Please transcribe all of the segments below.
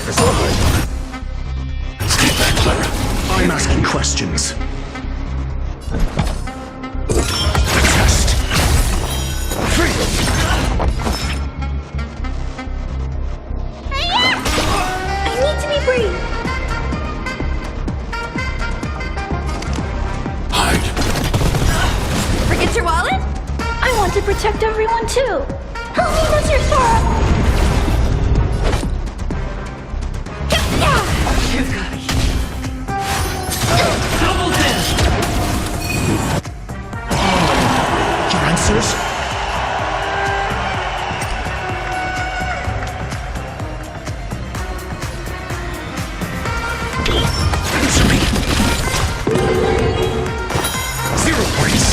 for something. Stay back, Clara. I'm asking questions. The test. Free! I need to be brave. Hide. Forget your wallet? I want to protect everyone too. Help me, Mr. Sora. Double this! Your answers? Answer me. 0 points.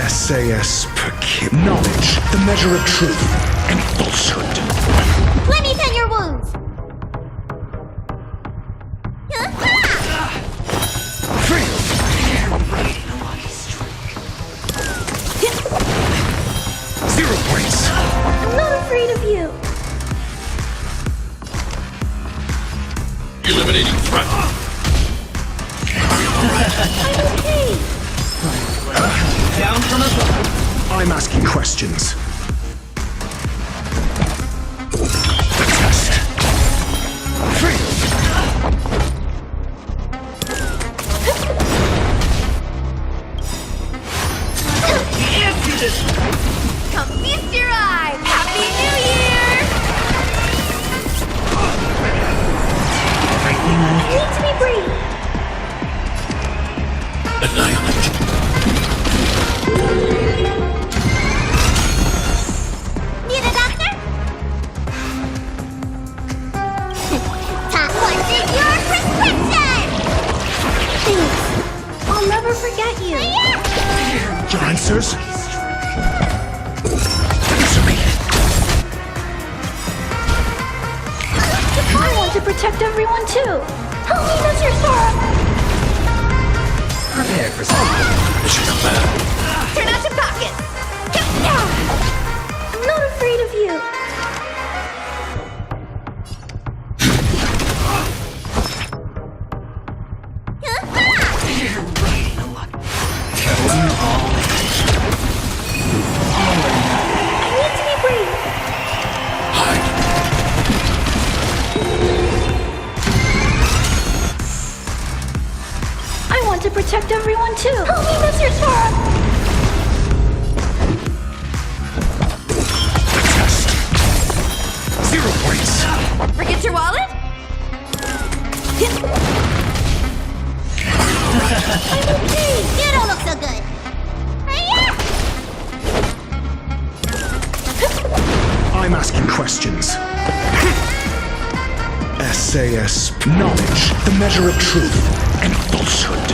SAS per kid. Knowledge, the measure of truth and falsehood. Let me tend your wounds. Free! 0 points. I'm not afraid of you. Eliminating threat. I'm okay. Down from above. I'm asking questions. The test. Free! Empty this! Come feast your eye. Happy New Year. Everything I I need to be brave. Annihilate. Need a doctor? What's in your prescription? Thanks. I'll never forget you. Your answers? Answer me. I want to protect everyone too. Help me, Mr. Sora. Prepare for something. Mission command. Turn out your pockets. I'm not afraid of you. You're right. Tell me all. I need to be brave. Hide. I want to protect everyone too. Help me, Mr. Sora. The test. 0 points. Forget your wallet? I'm okay. You don't look so good. I'm asking questions. SAS knowledge, the measure of truth and falsehood.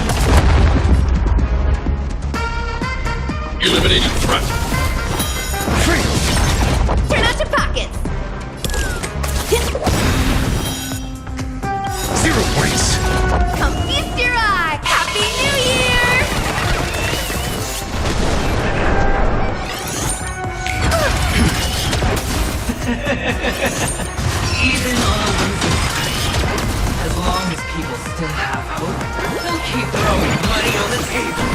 Eliminating threat. Free! Turn out your pockets. 0 points. Come feast your eye. Happy New Year. Even on a losing side, as long as people still have hope, they'll keep throwing money on the table.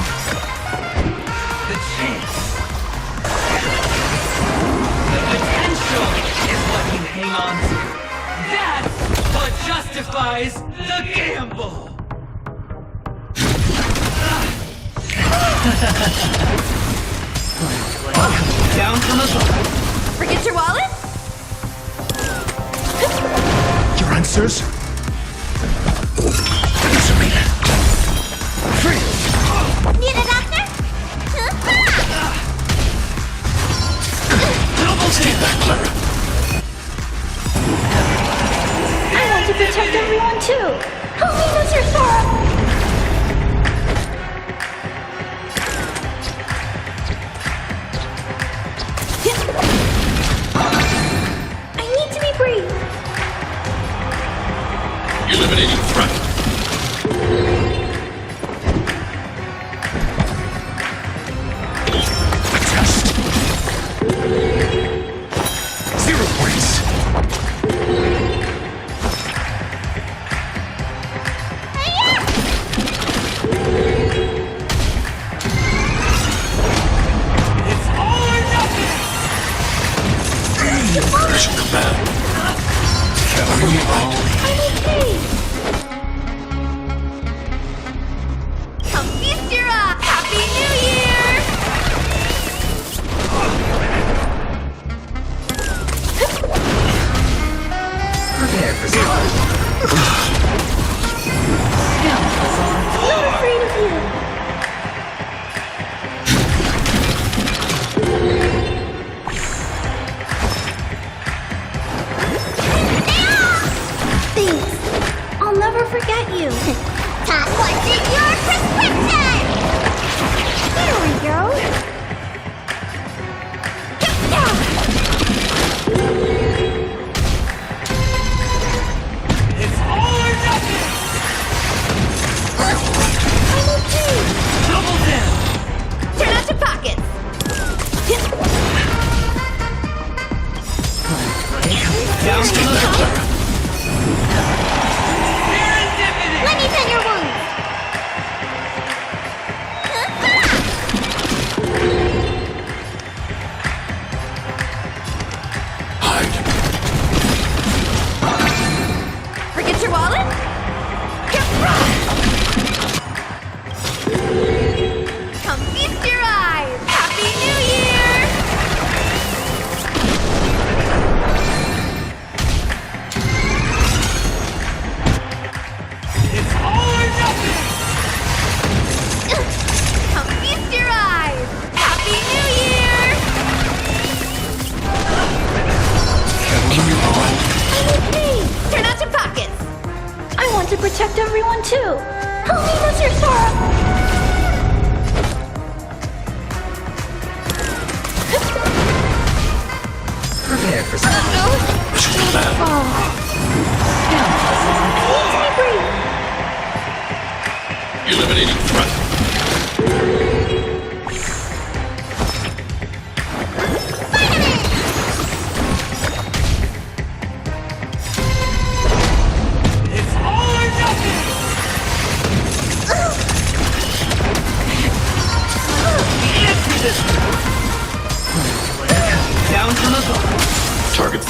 The chance. The potential is what you hang on to. That's what justifies the gamble. Down from above. Forget your wallet? Your answers? Answer me. Free! Need a doctor? Stay back, Clara. I want to protect everyone too. Help me, Mr. Sora. I need to be brave.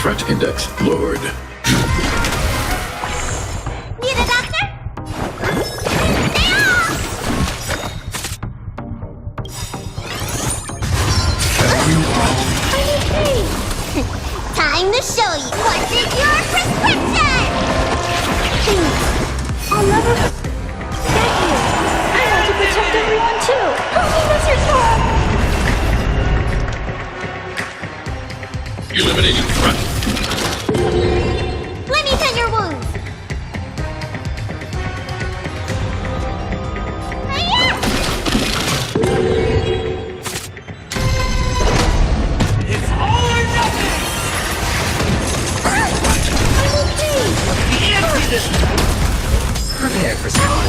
Threat index lowered. Need a doctor? Stay off! I'm okay. Time to show you what is your prescription! Please, I'll never forget you. I want to protect everyone too. Help me, Mr. Sora! Eliminating threat. Let me tend your wounds. It's all or nothing! I'm okay. The answer is... Prepare for some.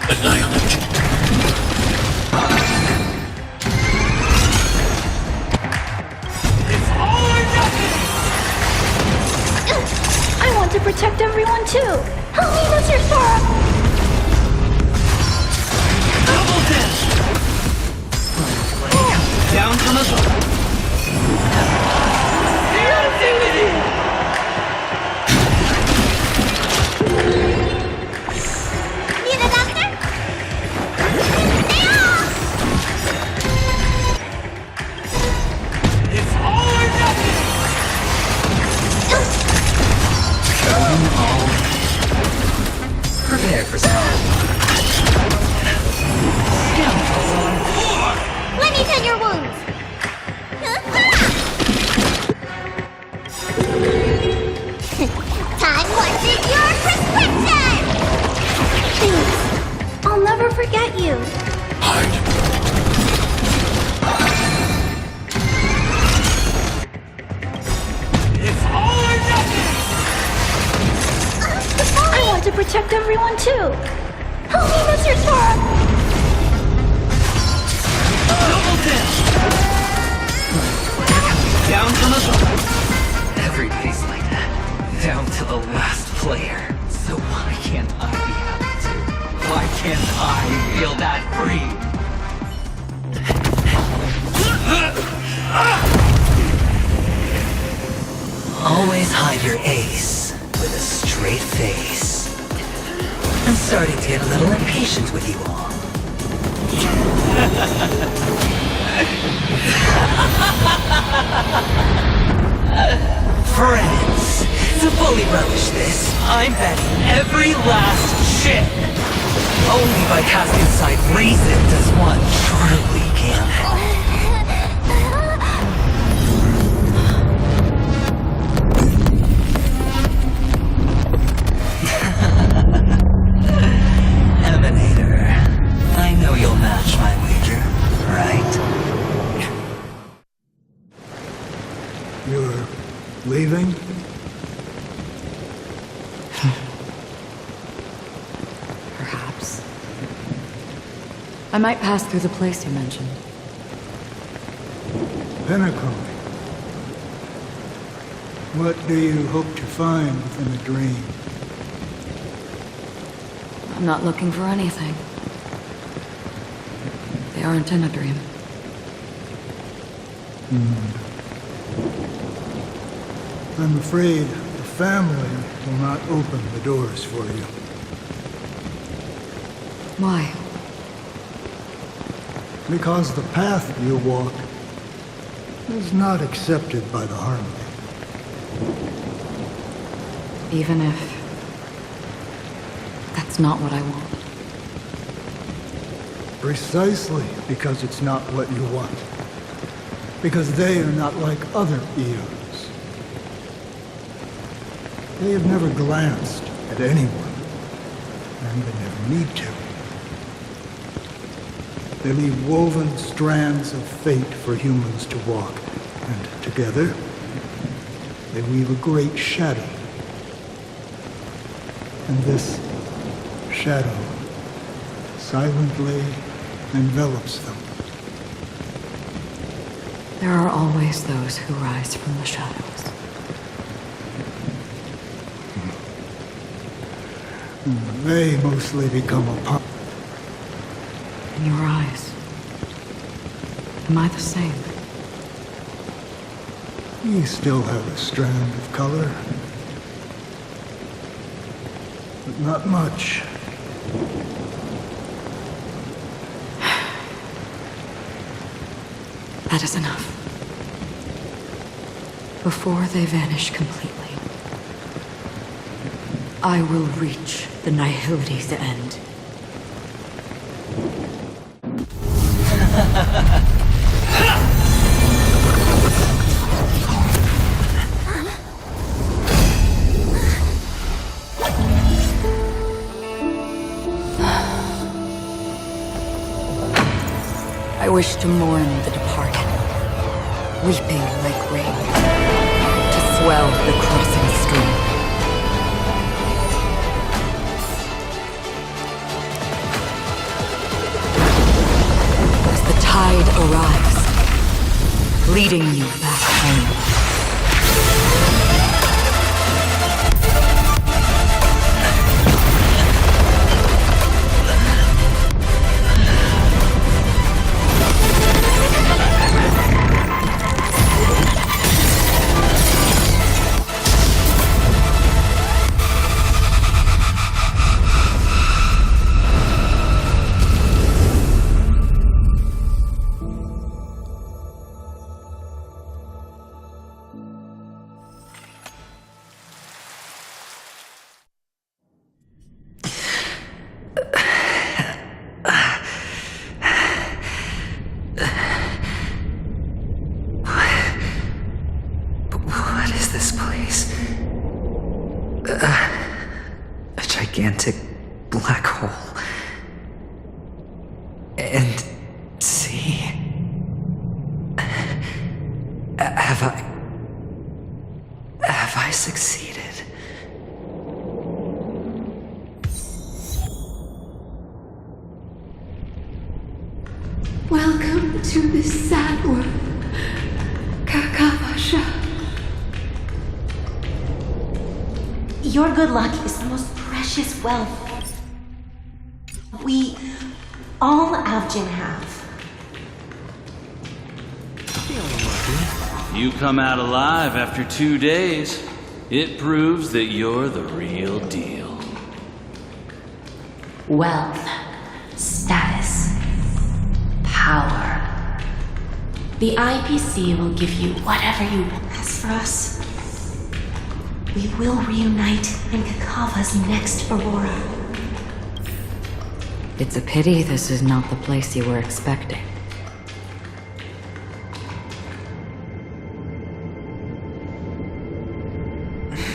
Annihilate. It's all or nothing! I want to protect everyone too. Help me, Mr. Sora! Double death! Down from above. Infinity! Need a doctor? Stay off! It's all or nothing! Prepare for some. Let me tend your wounds. Time wasted your prescription! Please, I'll never forget you. Hide. It's all or nothing! I want to protect everyone too. Help me, Mr. Sora! Double death! Down from above. Every piece like that. Down to the last player. So why can't I be happy too? Why can't I feel that free? Always hide your ace with a straight face. I'm starting to get a little impatient with you all. Friends, to fully relish this, I'm betting every last chip. Only by casting aside reason does one truly gamble. Emanator, I know you'll match my wager, right? You're leaving? Perhaps. I might pass through the place you mentioned. Pinnacle. What do you hope to find within a dream? I'm not looking for anything. They aren't in a dream. I'm afraid the family will not open the doors for you. Why? Because the path you walk is not accepted by the Harmony. Even if... that's not what I want. Precisely because it's not what you want. Because they are not like other Eos. They have never glanced at anyone, and they never need to. They leave woven strands of fate for humans to walk, and together, they weave a great shadow. And this shadow silently envelops them. There are always those who rise from the shadows. They mostly become a part. In your eyes, am I the same? You still have a strand of color. But not much. That is enough. Before they vanish completely, I will reach the Nihility's end. I wish to mourn the departed, weeping like rain, to swell the crossing stream. As the tide arrives, leading you back home. What is this place? A gigantic black hole. And see? Have I succeeded? Welcome to this sad world, Kakavasha. Your good luck is the most precious wealth we all Avgin have. You come out alive after 2 days. It proves that you're the real deal. Wealth, status, power. The IPC will give you whatever you want. As for us, we will reunite in Kakava's next Aurora. It's a pity this is not the place you were expecting.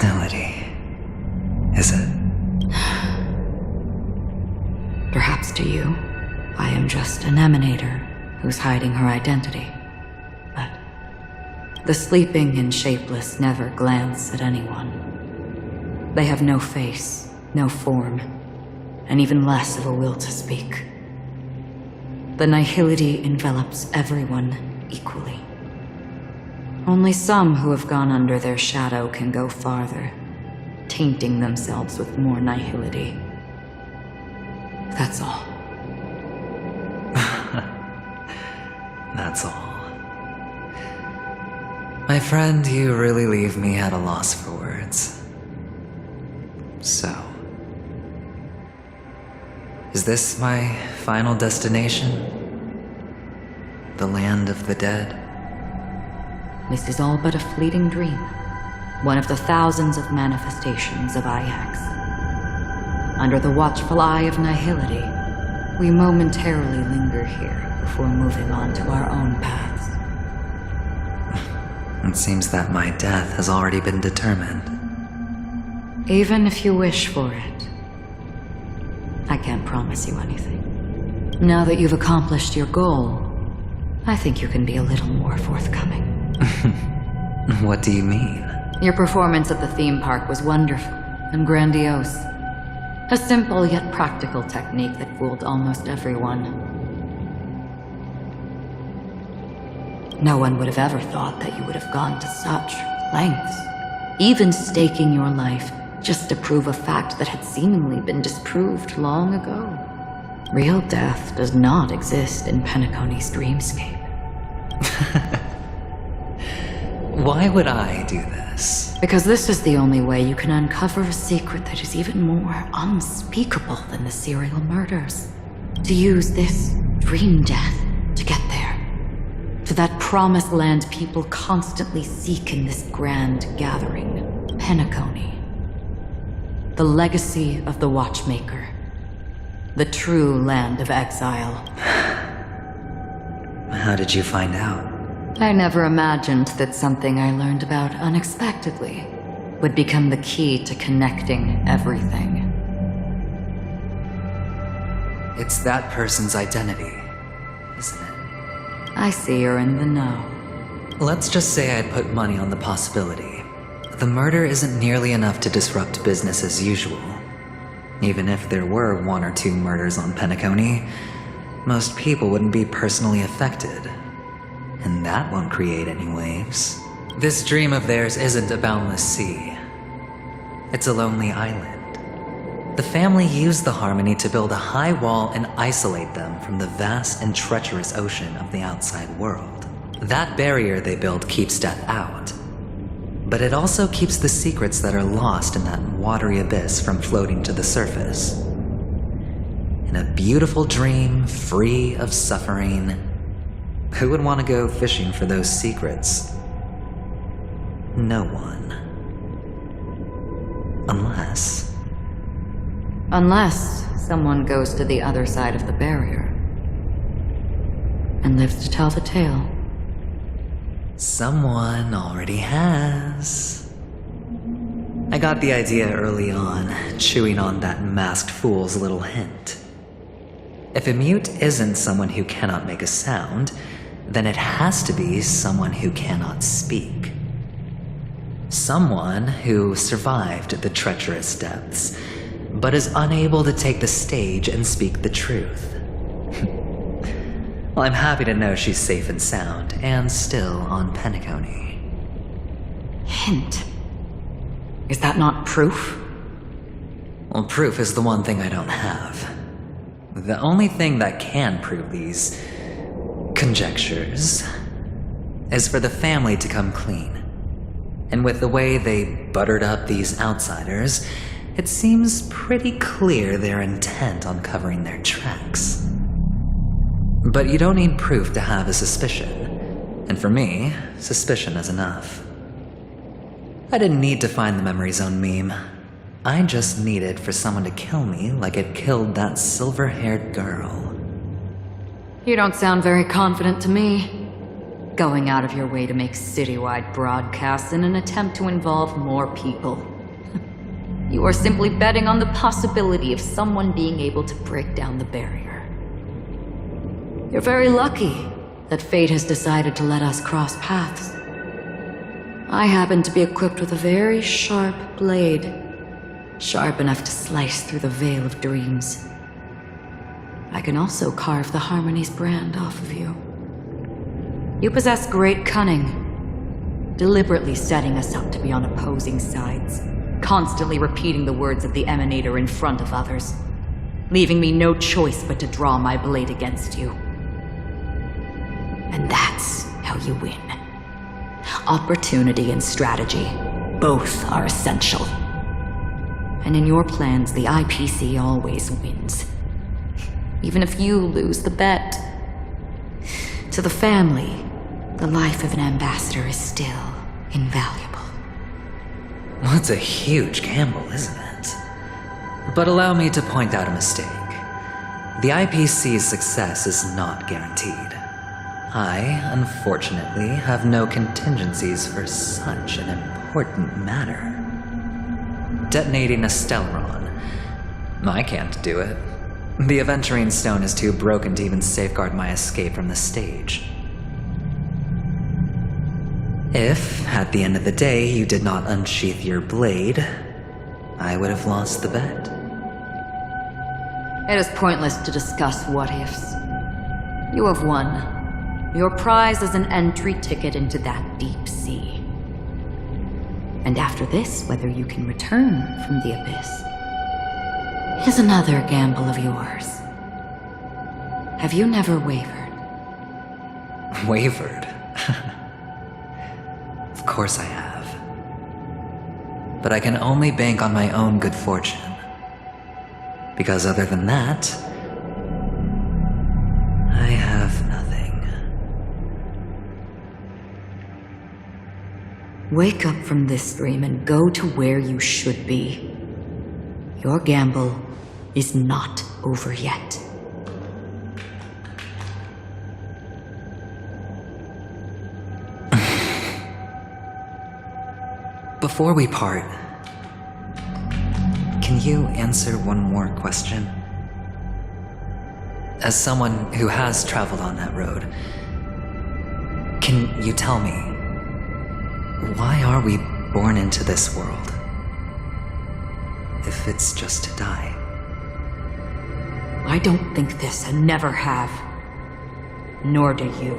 Melody. Is it? Perhaps to you, I am just an emanator who's hiding her identity. But the sleeping and shapeless never glance at anyone. They have no face, no form, and even less of a will to speak. The nihility envelops everyone equally. Only some who have gone under their shadow can go farther, tainting themselves with more nihility. That's all. That's all. My friend, you really leave me at a loss for words. So, is this my final destination? The land of the dead? This is all but a fleeting dream. One of the thousands of manifestations of IX. Under the watchful eye of nihility, we momentarily linger here before moving on to our own paths. It seems that my death has already been determined. Even if you wish for it, I can't promise you anything. Now that you've accomplished your goal, I think you can be a little more forthcoming. What do you mean? Your performance at the theme park was wonderful and grandiose. A simple yet practical technique that fooled almost everyone. No one would have ever thought that you would have gone to such lengths, even staking your life just to prove a fact that had seemingly been disproved long ago. Real death does not exist in Penacony's dreamscape. Why would I do this? Because this is the only way you can uncover a secret that is even more unspeakable than the serial murders. To use this dream death to get there. To that promised land people constantly seek in this grand gathering, Penacony. The legacy of the Watchmaker. The true land of exile. How did you find out? I never imagined that something I learned about unexpectedly would become the key to connecting everything. It's that person's identity, isn't it? I see you're in the know. Let's just say I'd put money on the possibility. The murder isn't nearly enough to disrupt business as usual. Even if there were 1 or 2 murders on Penacony, most people wouldn't be personally affected. And that won't create any waves. This dream of theirs isn't a boundless sea. It's a lonely island. The family used the Harmony to build a high wall and isolate them from the vast and treacherous ocean of the outside world. That barrier they built keeps death out. But it also keeps the secrets that are lost in that watery abyss from floating to the surface. In a beautiful dream, free of suffering, who would want to go fishing for those secrets? No one. Unless someone goes to the other side of the barrier and lives to tell the tale. Someone already has. I got the idea early on, chewing on that masked fool's little hint. If a mute isn't someone who cannot make a sound, then it has to be someone who cannot speak. Someone who survived the treacherous depths, but is unable to take the stage and speak the truth. Well, I'm happy to know she's safe and sound, and still on Penacony. Hint. Is that not proof? Well, proof is the one thing I don't have. The only thing that can prove these conjectures is for the family to come clean. And with the way they buttered up these outsiders, it seems pretty clear they're intent on covering their tracks. But you don't need proof to have a suspicion. And for me, suspicion is enough. I didn't need to find the memory zone meme. I just needed for someone to kill me like it killed that silver-haired girl. You don't sound very confident to me. Going out of your way to make citywide broadcasts in an attempt to involve more people. You are simply betting on the possibility of someone being able to break down the barrier. You're very lucky that fate has decided to let us cross paths. I happen to be equipped with a very sharp blade, sharp enough to slice through the veil of dreams. I can also carve the Harmony's brand off of you. You possess great cunning, deliberately setting us up to be on opposing sides, constantly repeating the words of the Emanator in front of others, leaving me no choice but to draw my blade against you. And that's how you win. Opportunity and strategy, both are essential. And in your plans, the IPC always wins. Even if you lose the bet. To the family, the life of an ambassador is still invaluable. Well, it's a huge gamble, isn't it? But allow me to point out a mistake. The IPC's success is not guaranteed. I, unfortunately, have no contingencies for such an important matter. Detonating a Stellaron. I can't do it. The Aventurine Stone is too broken to even safeguard my escape from the stage. If, at the end of the day, you did not unsheath your blade, I would have lost the bet. It is pointless to discuss what-ifs. You have won. Your prize is an entry ticket into that deep sea. And after this, whether you can return from the abyss is another gamble of yours. Have you never wavered? Wavered? Of course I have. But I can only bank on my own good fortune. Because other than that, I have nothing. Wake up from this dream and go to where you should be. Your gamble is not over yet. Before we part, can you answer one more question? As someone who has traveled on that road, can you tell me, why are we born into this world? If it's just to die. I don't think this and never have. Nor do you.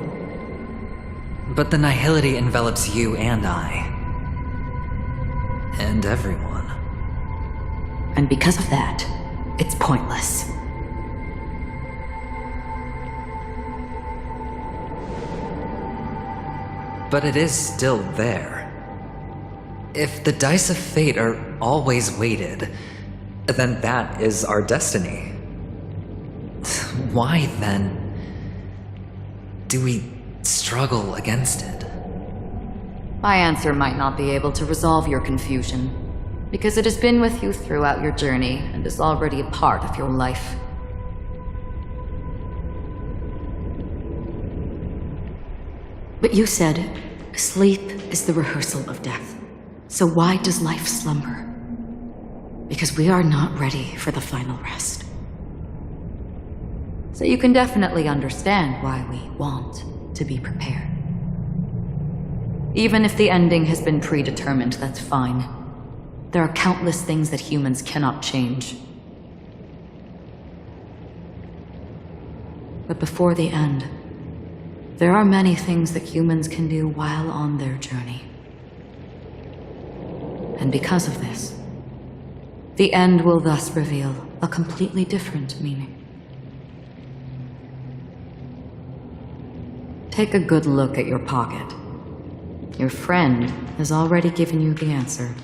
But the nihility envelops you and I. And everyone. And because of that, it's pointless. But it is still there. If the dice of fate are always weighted, then that is our destiny. Why, then, do we struggle against it? My answer might not be able to resolve your confusion, because it has been with you throughout your journey and is already a part of your life. But you said, sleep is the rehearsal of death. So why does life slumber? Because we are not ready for the final rest. So you can definitely understand why we want to be prepared. Even if the ending has been predetermined, that's fine. There are countless things that humans cannot change. But before the end, there are many things that humans can do while on their journey. And because of this, the end will thus reveal a completely different meaning. Take a good look at your pocket. Your friend has already given you the answer.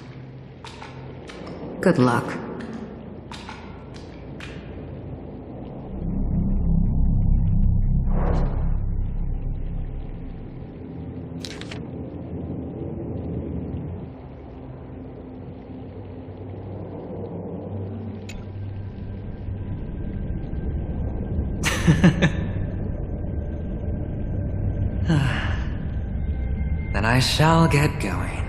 Good luck. Then I shall get going.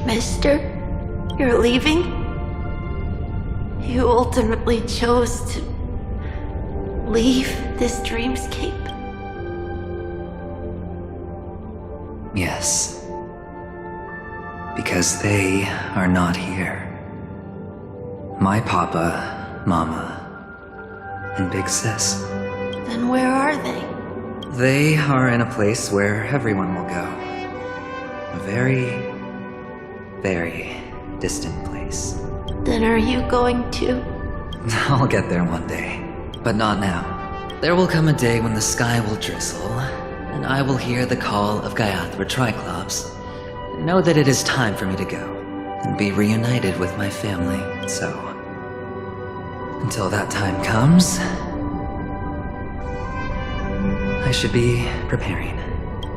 Mister, you're leaving? You ultimately chose to leave this dreamscape? Yes. Because they are not here. My papa, mama, and big sis. Then where are they? They are in a place where everyone will go. A very, very distant place. Then are you going to? I'll get there one day, but not now. There will come a day when the sky will drizzle, and I will hear the call of Gaiathra Triclops, and know that it is time for me to go, and be reunited with my family, so... until that time comes... I should be preparing.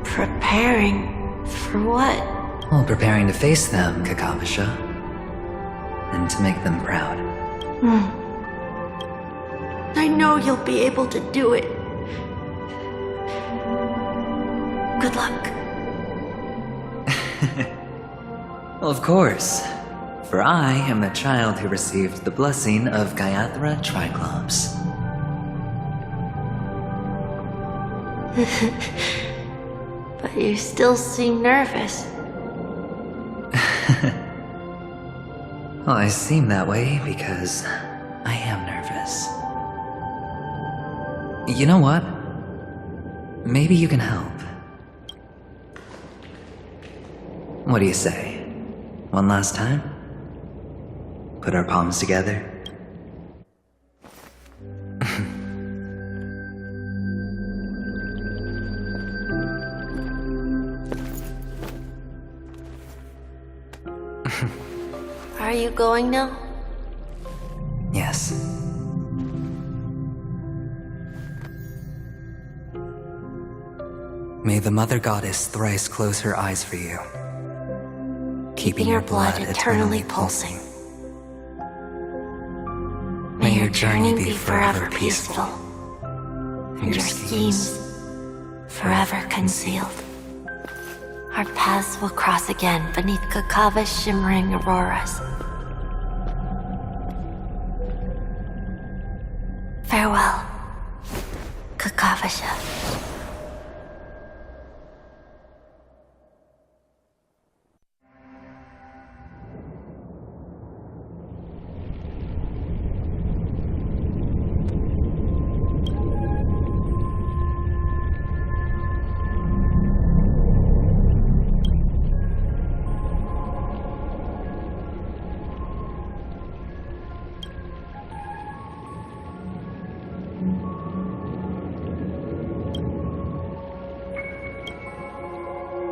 Preparing? For what? Well, preparing to face them, Kakavasha. And to make them proud. I know you'll be able to do it. Good luck. Well, of course. For I am the child who received the blessing of Gaiathra Triclops. But you still seem nervous. Well, I seem that way because I am nervous. You know what? Maybe you can help. What do you say? One last time? Put our palms together? Are you going now? Yes. May the Mother Goddess thrice close her eyes for you, keeping your blood eternally pulsing. May your journey be forever peaceful, and your schemes forever concealed. Our paths will cross again beneath Kakava's shimmering auroras. Farewell, Kakavasha.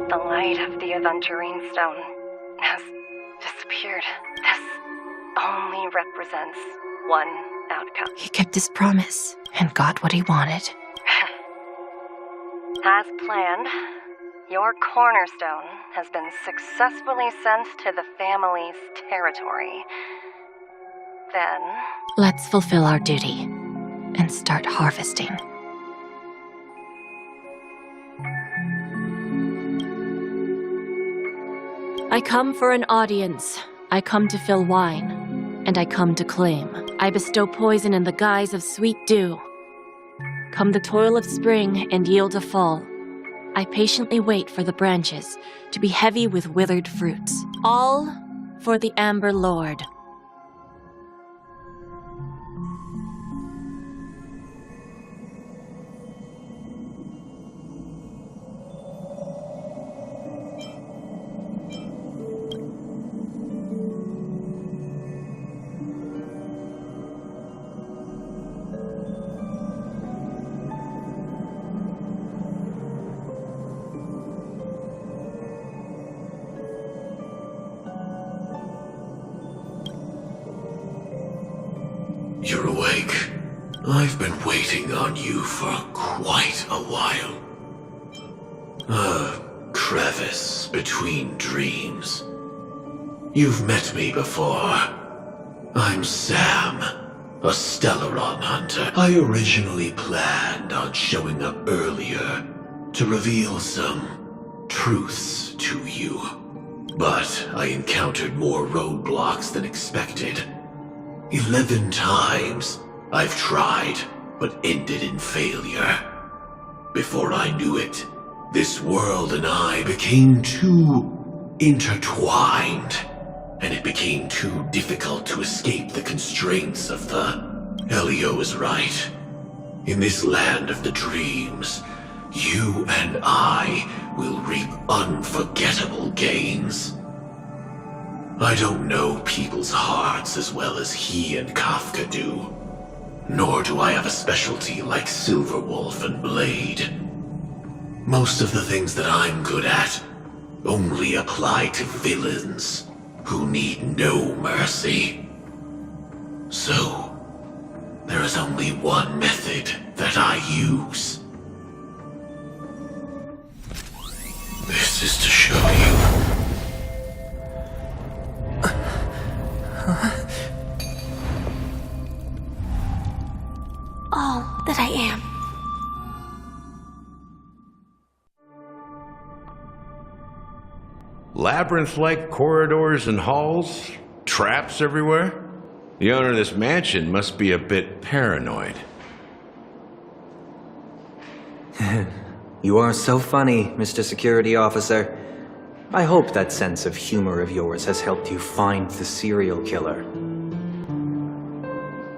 The light of the Aventurine Stone has disappeared. This only represents one outcome. He kept his promise and got what he wanted. As planned, your cornerstone has been successfully sent to the family's territory. Then... Let's fulfill our duty and start harvesting. I come for an audience. I come to fill wine, and I come to claim. I bestow poison in the guise of sweet dew. Come the toil of spring and yield a fall. I patiently wait for the branches to be heavy with withered fruits. All for the Amber Lord. You're awake. I've been waiting on you for quite a while. A crevice between dreams. You've met me before. I'm Sam, a Stellaron hunter. I originally planned on showing up earlier to reveal some truths to you. But I encountered more roadblocks than expected. 11 times I've tried, but ended in failure. Before I knew it, this world and I became too intertwined, and it became too difficult to escape the constraints of the... Elio is right. In this land of the dreams, you and I will reap unforgettable gains. I don't know people's hearts as well as he and Kafka do. Nor do I have a specialty like Silverwolf and Blade. Most of the things that I'm good at only apply to villains who need no mercy. So, there is only one method that I use. This is to show you. All that I am. Labyrinth-like corridors and halls? Traps everywhere? The owner of this mansion must be a bit paranoid. You are so funny, Mr. Security Officer. I hope that sense of humor of yours has helped you find the serial killer.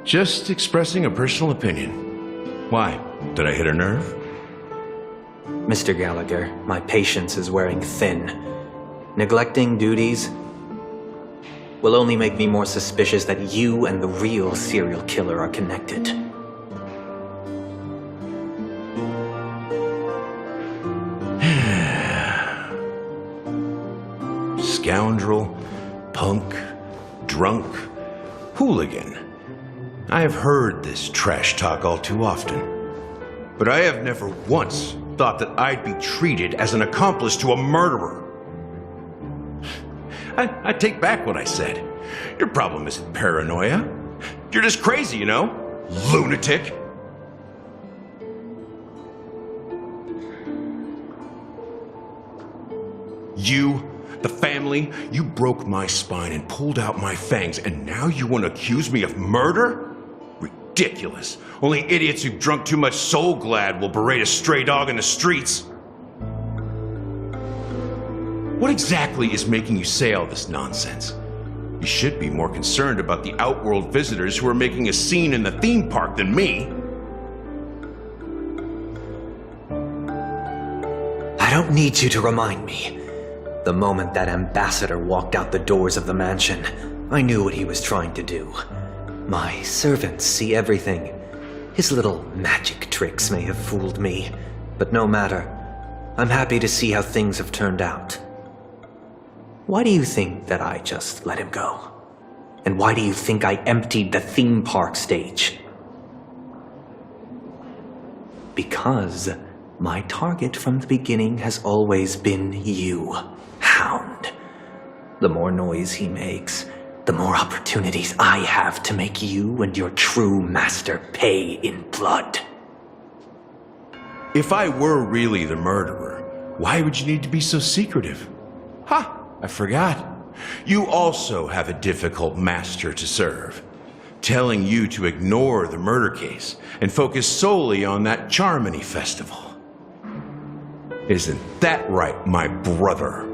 Just expressing a personal opinion. Why? Did I hit a nerve? Mr. Gallagher, my patience is wearing thin. Neglecting duties will only make me more suspicious that you and the real serial killer are connected. Scoundrel, punk, drunk, hooligan. I have heard this trash talk all too often. But I have never once thought that I'd be treated as an accomplice to a murderer. I take back what I said. Your problem isn't paranoia. You're just crazy, you know? Lunatic. You, the family, you broke my spine and pulled out my fangs, and now you want to accuse me of murder? Ridiculous. Only idiots who've drunk too much Soul Glad will berate a stray dog in the streets. What exactly is making you say all this nonsense? You should be more concerned about the outworld visitors who are making a scene in the theme park than me. I don't need you to remind me. The moment that ambassador walked out the doors of the mansion, I knew what he was trying to do. My servants see everything. His little magic tricks may have fooled me, but no matter. I'm happy to see how things have turned out. Why do you think that I just let him go? And why do you think I emptied the theme park stage? Because my target from the beginning has always been you, Hound. The more noise he makes, the more opportunities I have to make you and your true master pay in blood. If I were really the murderer, why would you need to be so secretive? Ha! I forgot. You also have a difficult master to serve, telling you to ignore the murder case and focus solely on that Charmony festival. Isn't that right, my brother?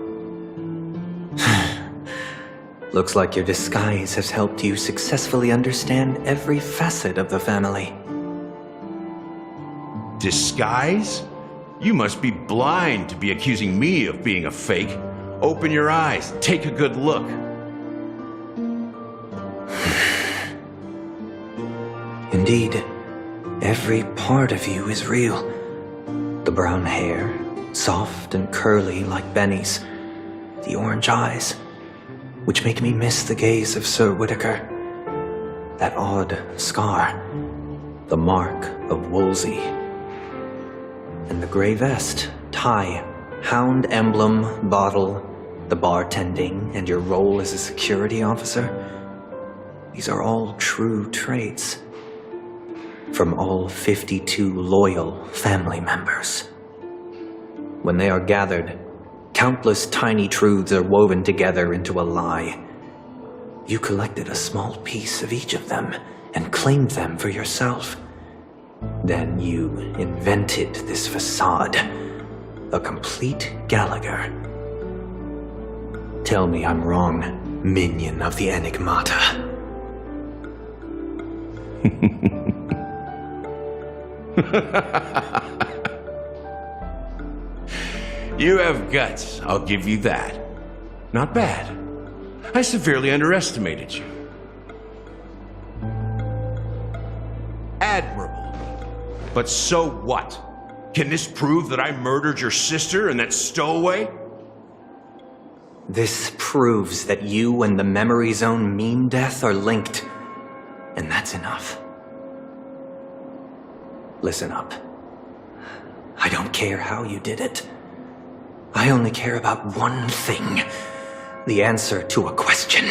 Looks like your disguise has helped you successfully understand every facet of the family. Disguise? You must be blind to be accusing me of being a fake. Open your eyes, take a good look. Indeed, every part of you is real. The brown hair, soft and curly like Benny's. The orange eyes, which make me miss the gaze of Sir Whitaker. That odd scar, the mark of Wolsey. And the gray vest, tie, Hound emblem, bottle, the bartending, and your role as a security officer. These are all true traits. From all 52 loyal family members. When they are gathered, countless tiny truths are woven together into a lie. You collected a small piece of each of them and claimed them for yourself. Then you invented this facade. A complete Gallagher. Tell me I'm wrong, minion of the Enigmata. You have guts, I'll give you that. Not bad. I severely underestimated you. Admirable. But so what? Can this prove that I murdered your sister and that stowaway? This proves that you and the Memory Zone meme death are linked. And that's enough. Listen up. I don't care how you did it. I only care about one thing. The answer to a question.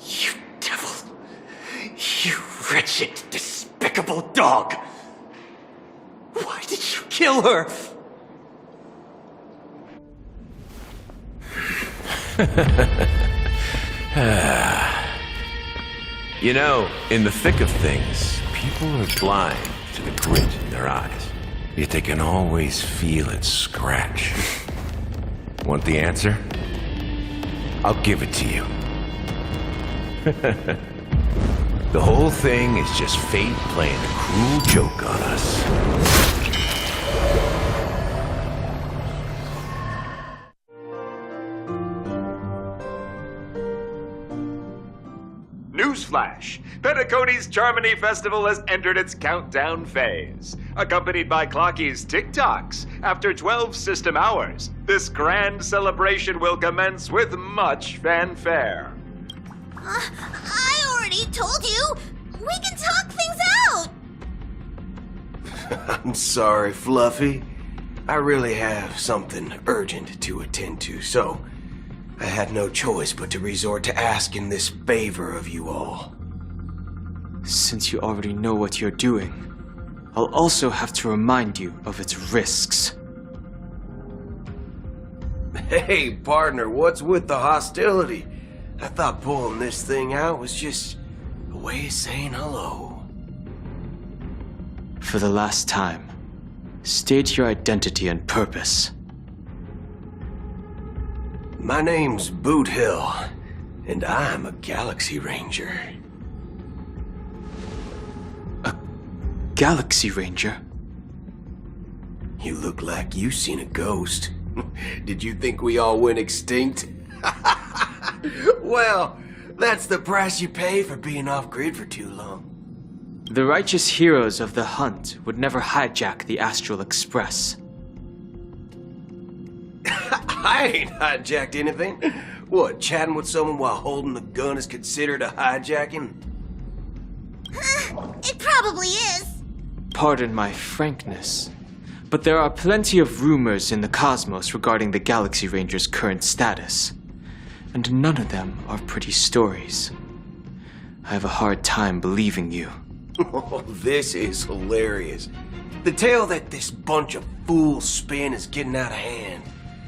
You devil. You wretched, despicable dog. Why did you kill her? You know, in the thick of things, people are blind to the grit in their eyes. Yet they can always feel it scratch. Want the answer? I'll give it to you. The whole thing is just fate playing a cruel joke on us. Newsflash! Penacony's Charmony Festival has entered its countdown phase. Accompanied by Clocky's TikToks, after 12 system hours, this grand celebration will commence with much fanfare. I already told you! We can talk things out! I'm sorry, Fluffy. I really have something urgent to attend to, so I had no choice but to resort to asking this favor of you all. Since you already know what you're doing, I'll also have to remind you of its risks. Hey, partner, what's with the hostility? I thought pulling this thing out was just a way of saying hello. For the last time, state your identity and purpose. My name's Boot Hill, and I'm a Galaxy Ranger. A Galaxy Ranger? You look like you've seen a ghost. Did you think we all went extinct? Well, that's the price you pay for being off-grid for too long. The righteous heroes of the hunt would never hijack the Astral Express. I ain't hijacked anything. What, chatting with someone while holding the gun is considered a hijacking? It probably is. Pardon my frankness, but there are plenty of rumors in the cosmos regarding the Galaxy Ranger's current status, and none of them are pretty stories. I have a hard time believing you. Oh, this is hilarious. The tale that this bunch of fools spin is getting out of hand.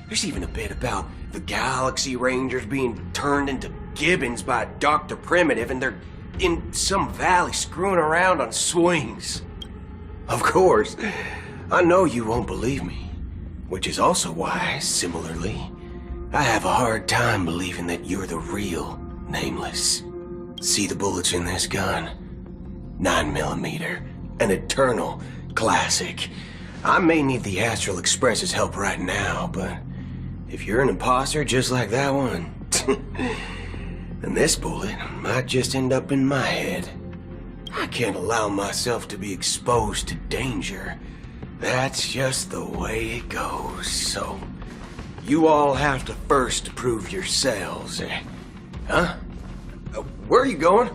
There's even a bit about the Galaxy Rangers being turned into gibbons by Dr. Primitive, and they're in some valley screwing around on swings. Of course, I know you won't believe me, which is also why, similarly, I have a hard time believing that you're the real Nameless. See the bullets in this gun? 9mm, an eternal classic. I may need the Astral Express's help right now, but if you're an imposter just like that one, then this bullet might just end up in my head. I can't allow myself to be exposed to danger. That's just the way it goes, so you all have to first prove yourselves. Huh? Where are you going?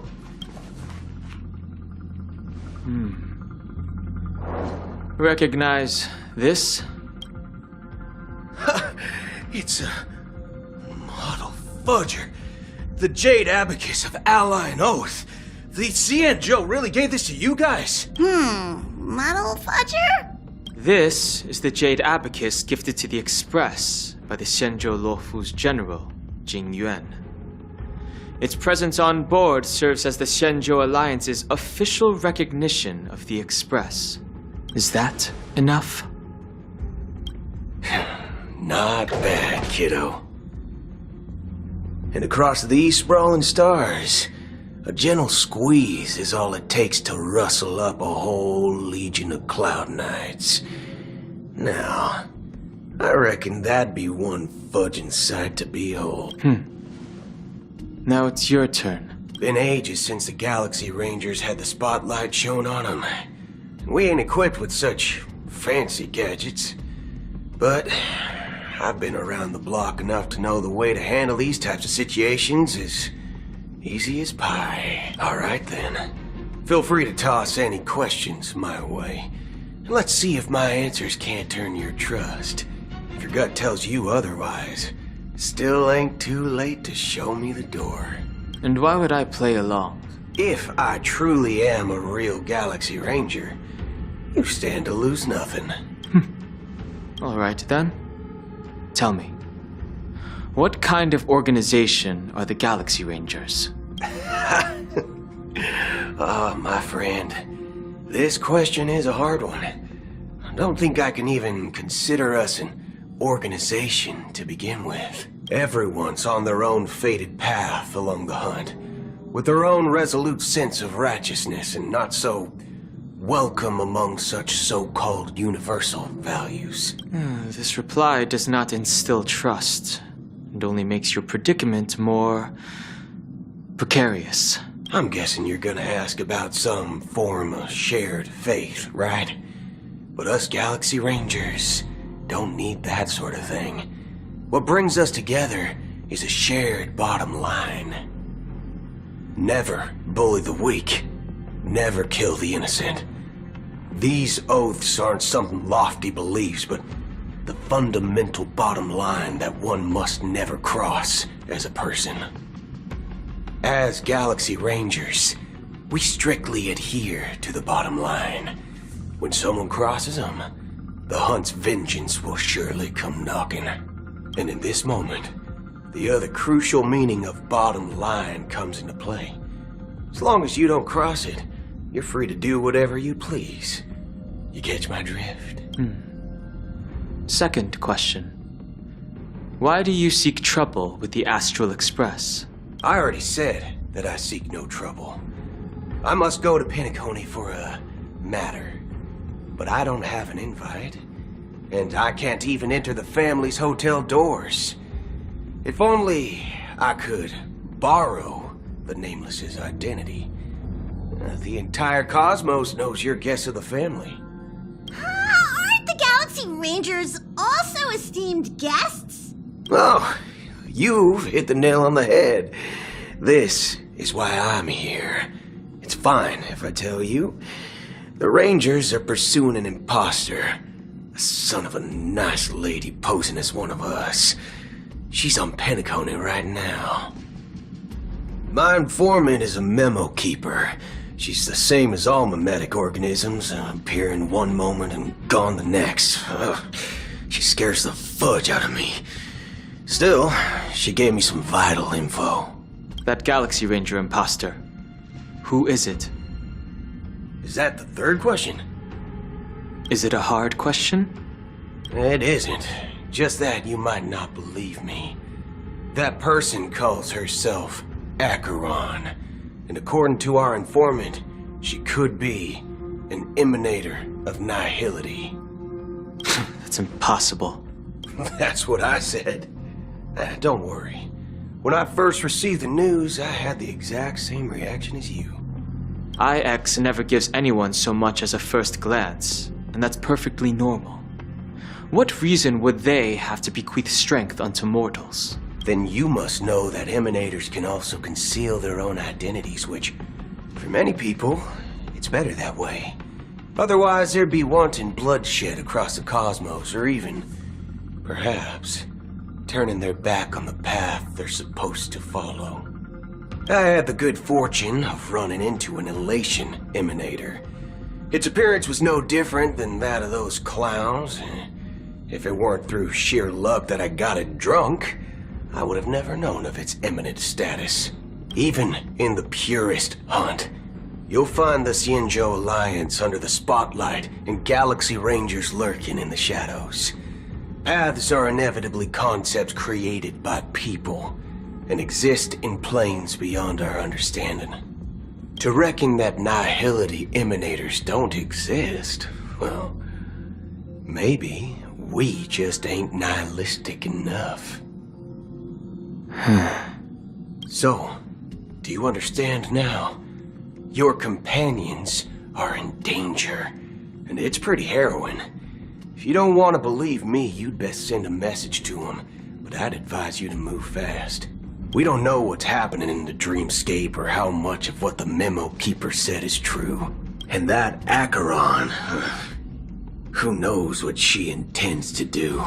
Recognize this? It's a model fudger. The Jade Abacus of Ally and Oath. The Cian-Jo really gave this to you guys? Model fudger? This is the Jade Abacus gifted to the Express by the Cian-Jo Luofu's general, Jing Yuan. Its presence on board serves as the Cian-Jo Alliance's official recognition of the Express. Is that enough? Not bad, kiddo. And across these sprawling stars, a gentle squeeze is all it takes to rustle up a whole legion of Cloud Knights. Now, I reckon that'd be one fudging sight to behold. Now it's your turn. Been ages since the Galaxy Rangers had the spotlight shown on them. We ain't equipped with such fancy gadgets. But I've been around the block enough to know the way to handle these types of situations is easy as pie. Alright then. Feel free to toss any questions my way. And let's see if my answers can't turn your trust. If your gut tells you otherwise, still ain't too late to show me the door. And why would I play along? If I truly am a real Galaxy Ranger, you stand to lose nothing. Alright then. Tell me, what kind of organization are the Galaxy Rangers? Oh, my friend. This question is a hard one. I don't think I can even consider us an organization to begin with. Everyone's on their own fated path along the hunt. with their own resolute sense of righteousness and not so welcome among such so-called universal values. This reply does not instill trust. It only makes your predicament more precarious. I'm guessing you're gonna ask about some form of shared faith, right? But us Galaxy Rangers don't need that sort of thing. What brings us together is a shared bottom line. Never bully the weak. Never kill the innocent. These oaths aren't some lofty beliefs, but the fundamental bottom line that one must never cross as a person. As Galaxy Rangers, we strictly adhere to the bottom line. When someone crosses them, the hunt's vengeance will surely come knocking. And in this moment, the other crucial meaning of bottom line comes into play. As long as you don't cross it, you're free to do whatever you please. You catch my drift? Second question. Why do you seek trouble with the Astral Express? I already said that I seek no trouble. I must go to Penacony for a matter. But I don't have an invite. And I can't even enter the family's hotel doors. If only I could borrow the Nameless's identity. The entire cosmos knows you're guests of the family. Aren't the Galaxy Rangers also esteemed guests? Oh, you've hit the nail on the head. This is why I'm here. It's fine if I tell you. The Rangers are pursuing an imposter. A son of a nice lady posing as one of us. She's on Penacony right now. My informant is a memo keeper. She's the same as all mimetic organisms, appearing one moment and gone the next. She scares the fudge out of me. Still, she gave me some vital info. That Galaxy Ranger imposter. Who is it? Is that the third question? Is it a hard question? It isn't. Just that you might not believe me. That person calls herself Acheron. And according to our informant, she could be an emanator of nihility. That's impossible. That's what I said. Don't worry. When I first received the news, I had the exact same reaction as you. IX never gives anyone so much as a first glance, and that's perfectly normal. What reason would they have to bequeath strength unto mortals? Then you must know that emanators can also conceal their own identities, which, for many people, it's better that way. Otherwise, there'd be wanton bloodshed across the cosmos, or even, perhaps, turning their back on the path they're supposed to follow. I had the good fortune of running into an elation emanator. Its appearance was no different than that of those clowns. If it weren't through sheer luck that I got it drunk, I would have never known of its eminent status. Even in the purest hunt, you'll find the Xianzhou Alliance under the spotlight and Galaxy Rangers lurking in the shadows. Paths are inevitably concepts created by people and exist in planes beyond our understanding. To reckon that nihility emanators don't exist, well, maybe we just ain't nihilistic enough. So, do you understand now? Your companions are in danger, and it's pretty harrowing. If you don't want to believe me, you'd best send a message to them, but I'd advise you to move fast. We don't know what's happening in the dreamscape or how much of what the memo keeper said is true. And that Acheron, who knows what she intends to do.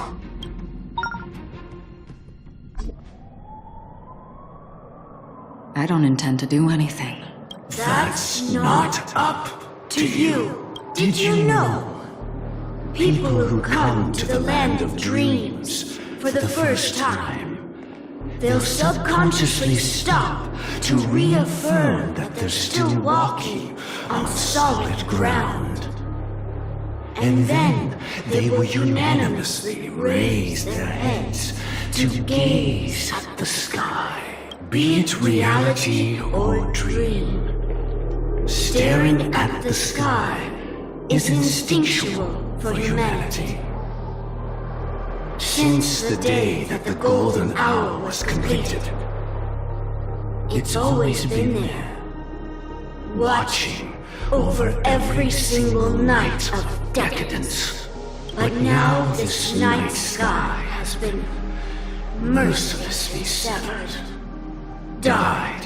I don't intend to do anything. That's not up to you. Did you know? People who come to the land of dreams for the first time, they'll subconsciously stop to reaffirm that they're still walking on solid ground. And then they will unanimously raise their heads to gaze at the sky. Be it reality or dream, staring at the sky is instinctual for humanity. Since the day that the golden hour was completed, it's always been there, watching over every single night of decadence. But now this night sky has been mercilessly severed, dyed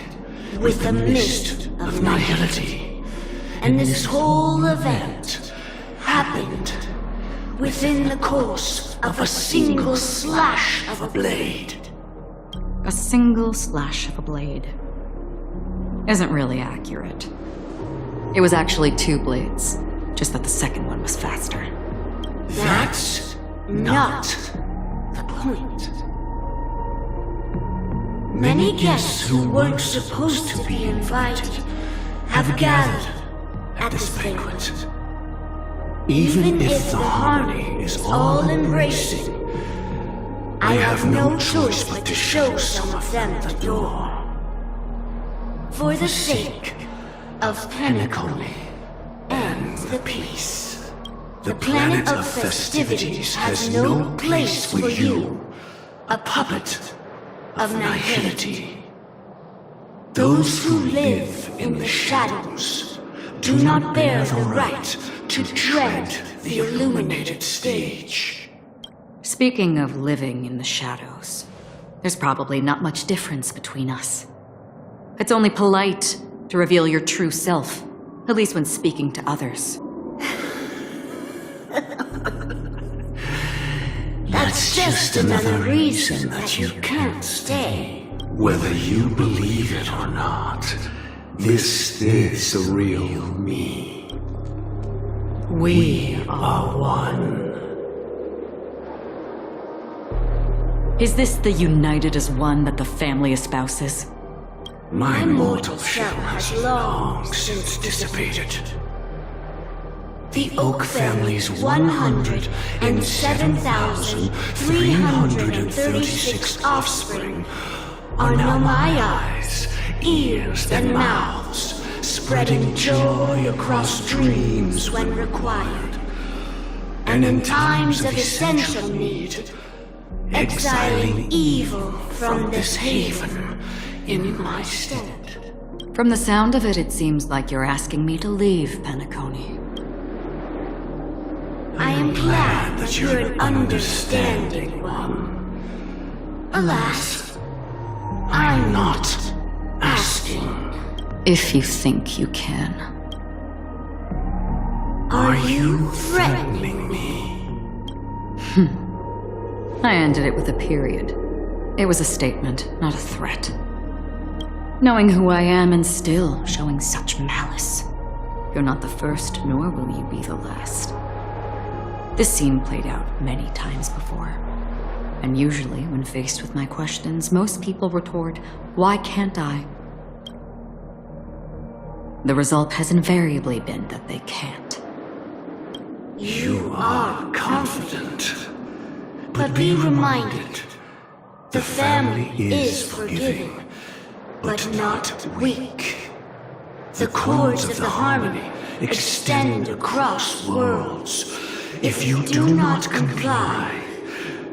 with the mist of nihility. And this whole event happened within the course of a single slash of a blade. A single slash of a blade isn't really accurate. It was actually 2 blades, just that the second one was faster. That's not the point. Many guests who weren't supposed to be invited have gathered at this banquet. Even if the harmony is all-embracing, I have no choice but to show some of them the door. For the sake of Penacony and the peace. The planet of festivities has no place for you, a puppet of nihility. Those who live in the shadows do not bear the right to tread the illuminated stage. Speaking of living in the shadows, there's probably not much difference between us. It's only polite to reveal your true self, at least when speaking to others. That's just another reason that you can't stay. Whether you believe it or not, this is the real me. We are one. Is this the united as one that the family espouses? My mortal shell has long since dissipated. The Oak family's 107,336 offspring are now my eyes, ears, and mouths, spreading joy across dreams when required, and in times of essential need, exiling evil from this haven in my stead. From the sound of it, it seems like you're asking me to leave, Penacony. I am glad that you're an understanding one. Alas, I'm not asking. If you think you can. Are you threatening me? I ended it with a period. It was a statement, not a threat. Knowing who I am and still showing such malice. You're not the first, nor will you be the last. This scene played out many times before. And usually, when faced with my questions, most people retort, "Why can't I?" The result has invariably been that they can't. You are confident. But be reminded, the family is forgiving, but not weak. The cords of the harmony extend across worlds. If you do not comply,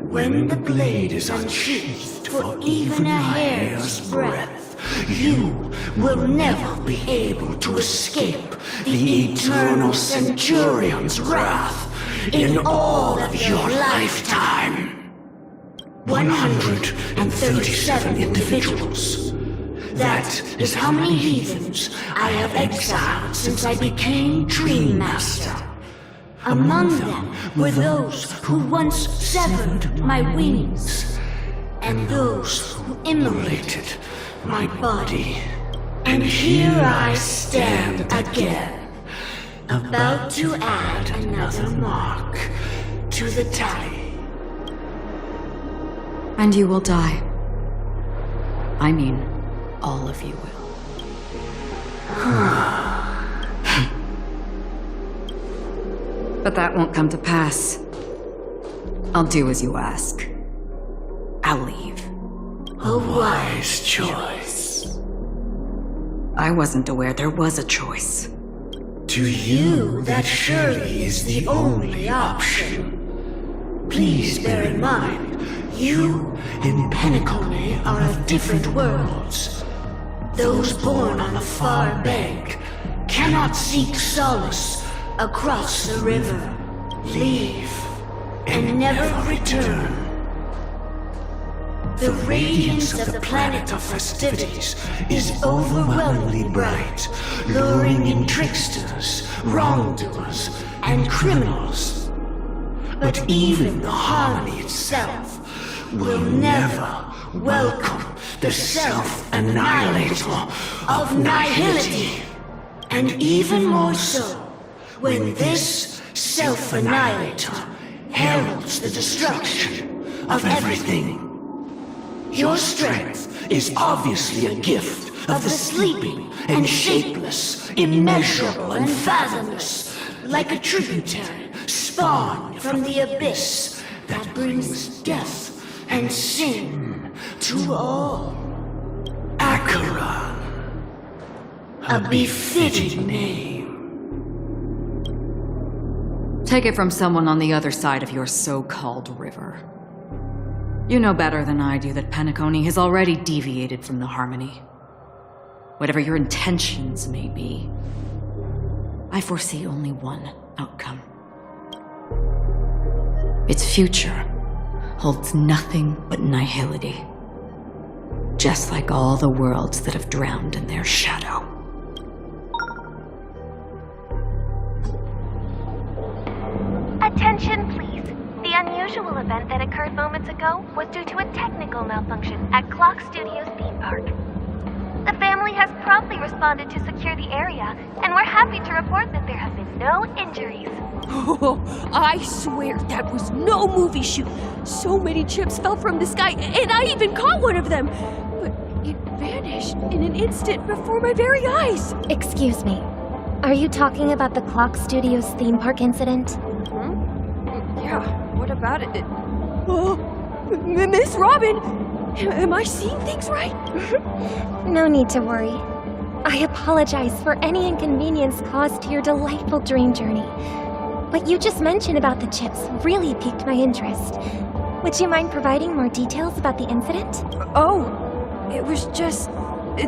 when the blade is unsheathed for even a hair's breadth, you will never be able to escape the eternal Centurion's wrath in all of your lifetime. 137 individuals. That is how many heathens I have exiled since I became Dream Master. Among them were those who once severed my wings, and those who immolated my body. And here I stand again, about to add another mark to the tally. And you will die. I mean, all of you will. But that won't come to pass. I'll do as you ask. I'll leave. A wise choice. I wasn't aware there was a choice. To you, that surely is the only option. Please bear in mind, you and Penacony are of different worlds. Those born on the far bank cannot seek solace across the river, leave, and never return. The radiance of the planet of festivities is overwhelmingly bright, luring in tricksters, wrongdoers, and criminals. But even the harmony itself will never welcome the self-annihilator of nihility. And even more so, when this self-annihilator heralds the destruction of everything. Your strength is obviously a gift of the sleeping and shapeless, immeasurable and fathomless, like a tributary spawned from the abyss that brings death and sin to all. Acheron, a befitting name. Take it from someone on the other side of your so-called river. You know better than I do that Penacony has already deviated from the harmony. Whatever your intentions may be, I foresee only one outcome. Its future holds nothing but nihility, just like all the worlds that have drowned in their shadow. Attention, please. The unusual event that occurred moments ago was due to a technical malfunction at Clock Studios theme park. The family has promptly responded to secure the area, and we're happy to report that there have been no injuries. Oh, I swear that was no movie shoot. So many chips fell from the sky, and I even caught one of them. But it vanished in an instant before my very eyes. Excuse me. Are you talking about the Clock Studios theme park incident? Yeah, what about it? Oh, Miss Robin! Am I seeing things right? No need to worry. I apologize for any inconvenience caused to your delightful dream journey. What you just mentioned about the chips really piqued my interest. Would you mind providing more details about the incident? Oh, it was just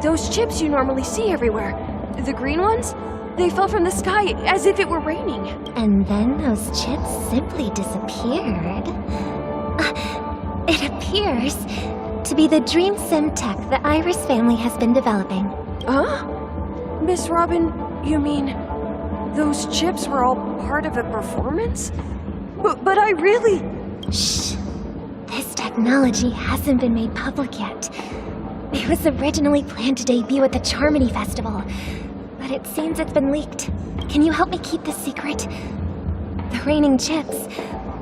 those chips you normally see everywhere. The green ones? They fell from the sky as if it were raining. And then those chips simply disappeared. It appears to be the Dream Sim tech the Iris family has been developing. Huh? Miss Robin, you mean those chips were all part of a performance? But I really... Shh. This technology hasn't been made public yet. It was originally planned to debut at the Charmony Festival, but it seems it's been leaked. Can you help me keep this secret? The raining chips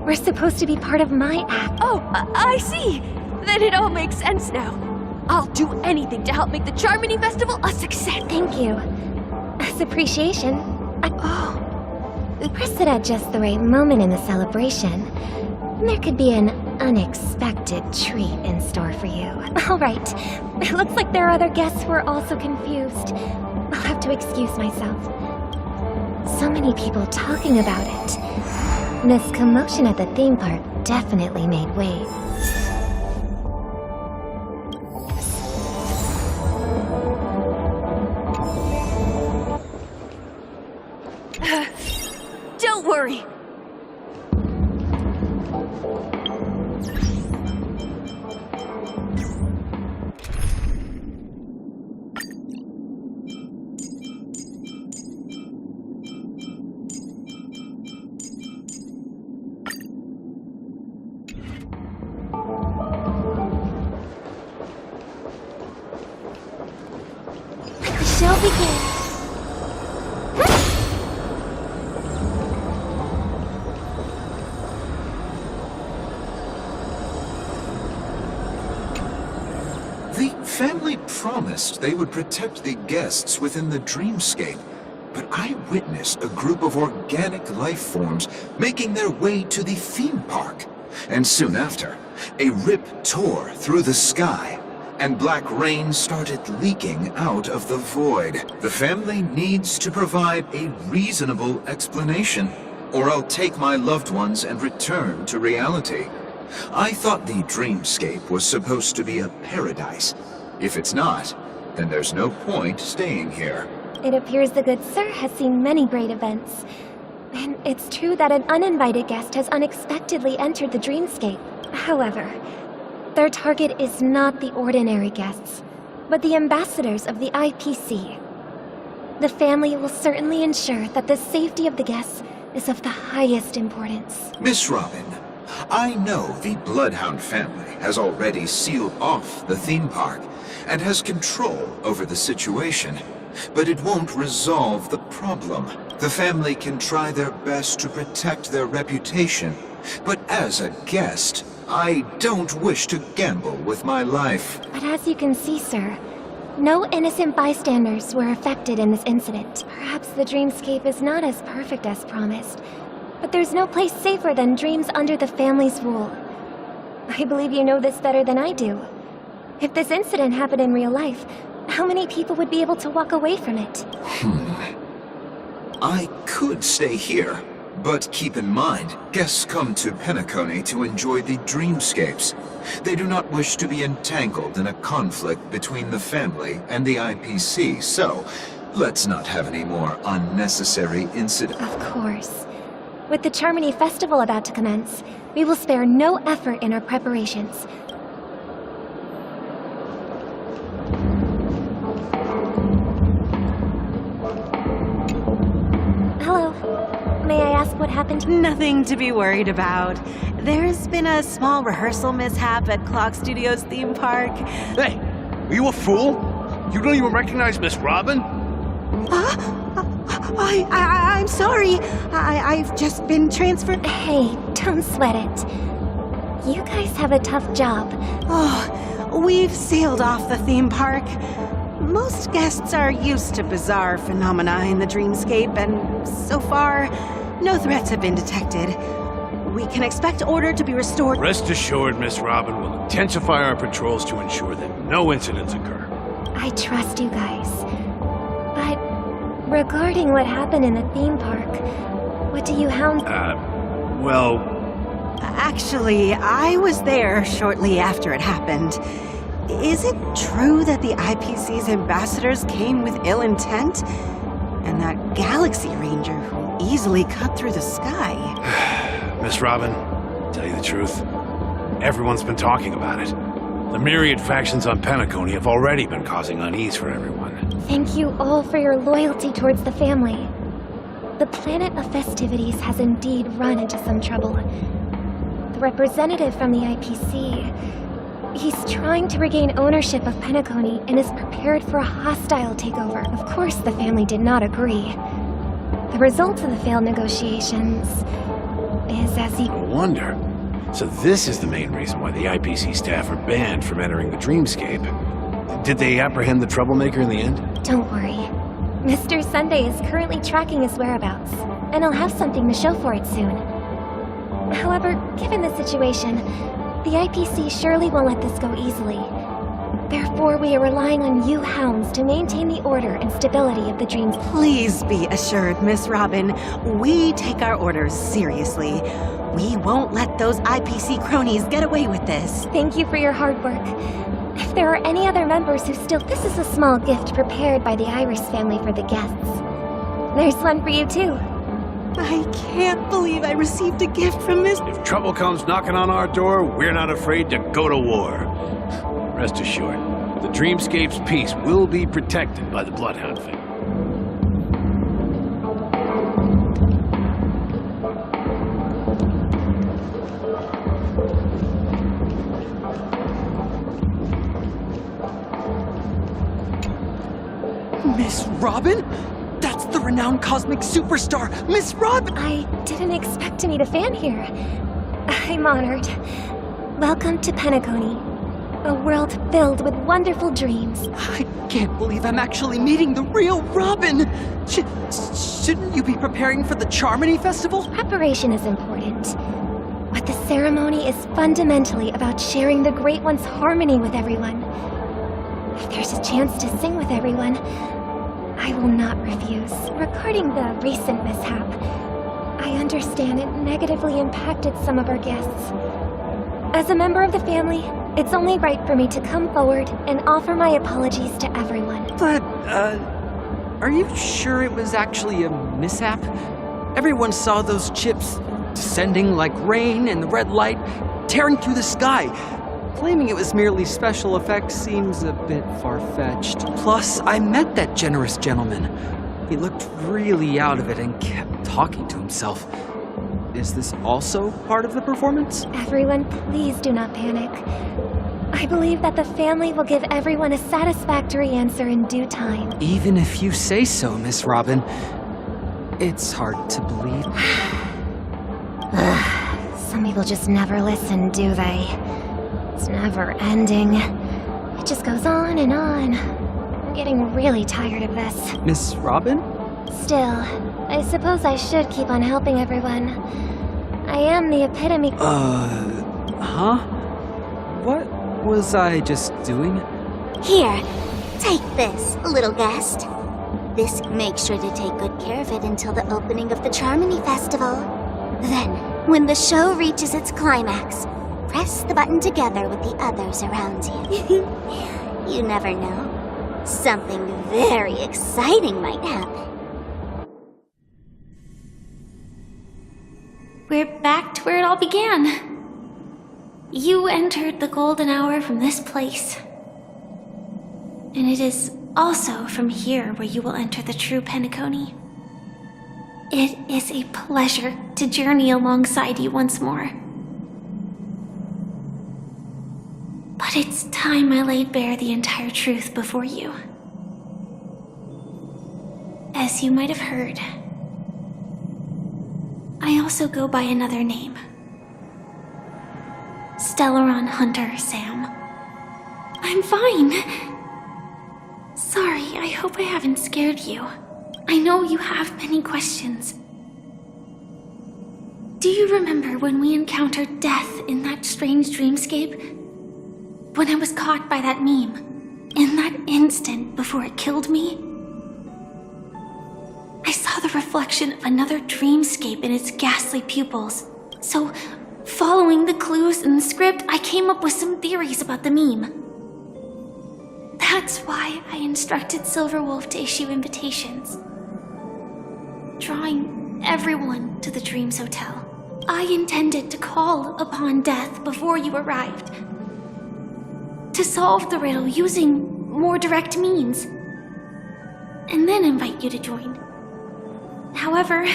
were supposed to be part of my act. Oh, I see! Then it all makes sense now. I'll do anything to help make the Charmony Festival a success. Thank you. As appreciation, I pressed it at just the right moment in the celebration. There could be an unexpected treat in store for you. All right. It looks like there are other guests who are also confused. I'll have to excuse myself. So many people talking about it. This commotion at the theme park definitely made waves. Don't worry. The show begins. The family promised they would protect the guests within the dreamscape, but I witnessed a group of organic life forms making their way to the theme park. And soon after, a rip tore through the sky, and black rain started leaking out of the void. The family needs to provide a reasonable explanation, or I'll take my loved ones and return to reality. I thought the dreamscape was supposed to be a paradise. If it's not, then there's no point staying here. It appears the good sir has seen many great events. And it's true that an uninvited guest has unexpectedly entered the dreamscape. However, their target is not the ordinary guests, but the ambassadors of the IPC. The family will certainly ensure that the safety of the guests is of the highest importance. Miss Robin, I know the Bloodhound family has already sealed off the theme park and has control over the situation, but it won't resolve the problem. The family can try their best to protect their reputation, but as a guest, I don't wish to gamble with my life. But as you can see, sir, no innocent bystanders were affected in this incident. Perhaps the dreamscape is not as perfect as promised, but there's no place safer than dreams under the family's rule. I believe you know this better than I do. If this incident happened in real life, how many people would be able to walk away from it? I could stay here, but keep in mind, guests come to Penacony to enjoy the dreamscapes. They do not wish to be entangled in a conflict between the family and the IPC, so let's not have any more unnecessary incidents. Of course. With the Charmony Festival about to commence, we will spare no effort in our preparations. Hello. May I ask what happened? Nothing to be worried about. There's been a small rehearsal mishap at Clock Studios theme park. Hey, are you a fool? You don't even recognize Miss Robin? I'm sorry. I've just been transferred. Hey, don't sweat it. You guys have a tough job. Oh, we've sealed off the theme park. Most guests are used to bizarre phenomena in the dreamscape, and so far, no threats have been detected. We can expect order to be restored. Rest assured, Miss Robin will intensify our patrols to ensure that no incidents occur. I trust you guys. But regarding what happened in the theme park, what do you hound? Well... Actually, I was there shortly after it happened. Is it true that the IPC's ambassadors came with ill intent? And that Galaxy Ranger who easily cut through the sky? Miss Robin, tell you the truth, everyone's been talking about it. The myriad factions on Penacony have already been causing unease for everyone. Thank you all for your loyalty towards the family. The planet of festivities has indeed run into some trouble. The representative from the IPC, he's trying to regain ownership of Penacony and is prepared for a hostile takeover. Of course, the family did not agree. The result of the failed negotiations is as he... No wonder. So this is the main reason why the IPC staff are banned from entering the dreamscape. Did they apprehend the troublemaker in the end? Don't worry. Mr. Sunday is currently tracking his whereabouts, and I'll have something to show for it soon. However, given the situation, the IPC surely won't let this go easily. Therefore, we are relying on you hounds to maintain the order and stability of the dreams. Please be assured, Miss Robin, we take our orders seriously. We won't let those IPC cronies get away with this. Thank you for your hard work. If there are any other members who still... This is a small gift prepared by the Iris family for the guests. There's one for you, too. I can't believe I received a gift from Miss... If trouble comes knocking on our door, we're not afraid to go to war. Rest assured, the dreamscape's peace will be protected by the Bloodhound family. Miss Robin? That's the renowned cosmic superstar, Miss Robin! I didn't expect to meet a fan here. I'm honored. Welcome to Penacony, a world filled with wonderful dreams. I can't believe I'm actually meeting the real Robin! Shouldn't you be preparing for the Charmony Festival? Preparation is important. But the ceremony is fundamentally about sharing the Great One's harmony with everyone. If there's a chance to sing with everyone, I will not refuse. Regarding the recent mishap, I understand it negatively impacted some of our guests. As a member of the family, it's only right for me to come forward and offer my apologies to everyone. But, are you sure it was actually a mishap? Everyone saw those chips descending like rain and the red light tearing through the sky. Claiming it was merely special effects seems a bit far-fetched. Plus, I met that generous gentleman. He looked really out of it and kept talking to himself. Is this also part of the performance? Everyone, please do not panic. I believe that the family will give everyone a satisfactory answer in due time. Even if you say so, Miss Robin, it's hard to believe. Some people just never listen, do they? It's never ending. It just goes on and on. I'm getting really tired of this. Miss Robin? Still, I suppose I should keep on helping everyone. I am the epitome. Huh? What was I just doing? Here, take this, little guest. This, make sure to take good care of it until the opening of the Charmony Festival. Then, when the show reaches its climax, press the button together with the others around you. You never know. Something very exciting might happen. We're back to where it all began. You entered the golden hour from this place. And it is also from here where you will enter the true Penacony. It is a pleasure to journey alongside you once more. But it's time I laid bare the entire truth before you. As you might have heard, I also go by another name. Stellaron Hunter Sam. I'm fine. Sorry, I hope I haven't scared you. I know you have many questions. Do you remember when we encountered death in that strange dreamscape? When I was caught by that meme, in that instant before it killed me? I saw the reflection of another dreamscape in its ghastly pupils. So, following the clues in the script, I came up with some theories about the meme. That's why I instructed Silverwolf to issue invitations, drawing everyone to the Dreams Hotel. I intended to call upon death before you arrived, to solve the riddle using more direct means, and then invite you to join. However,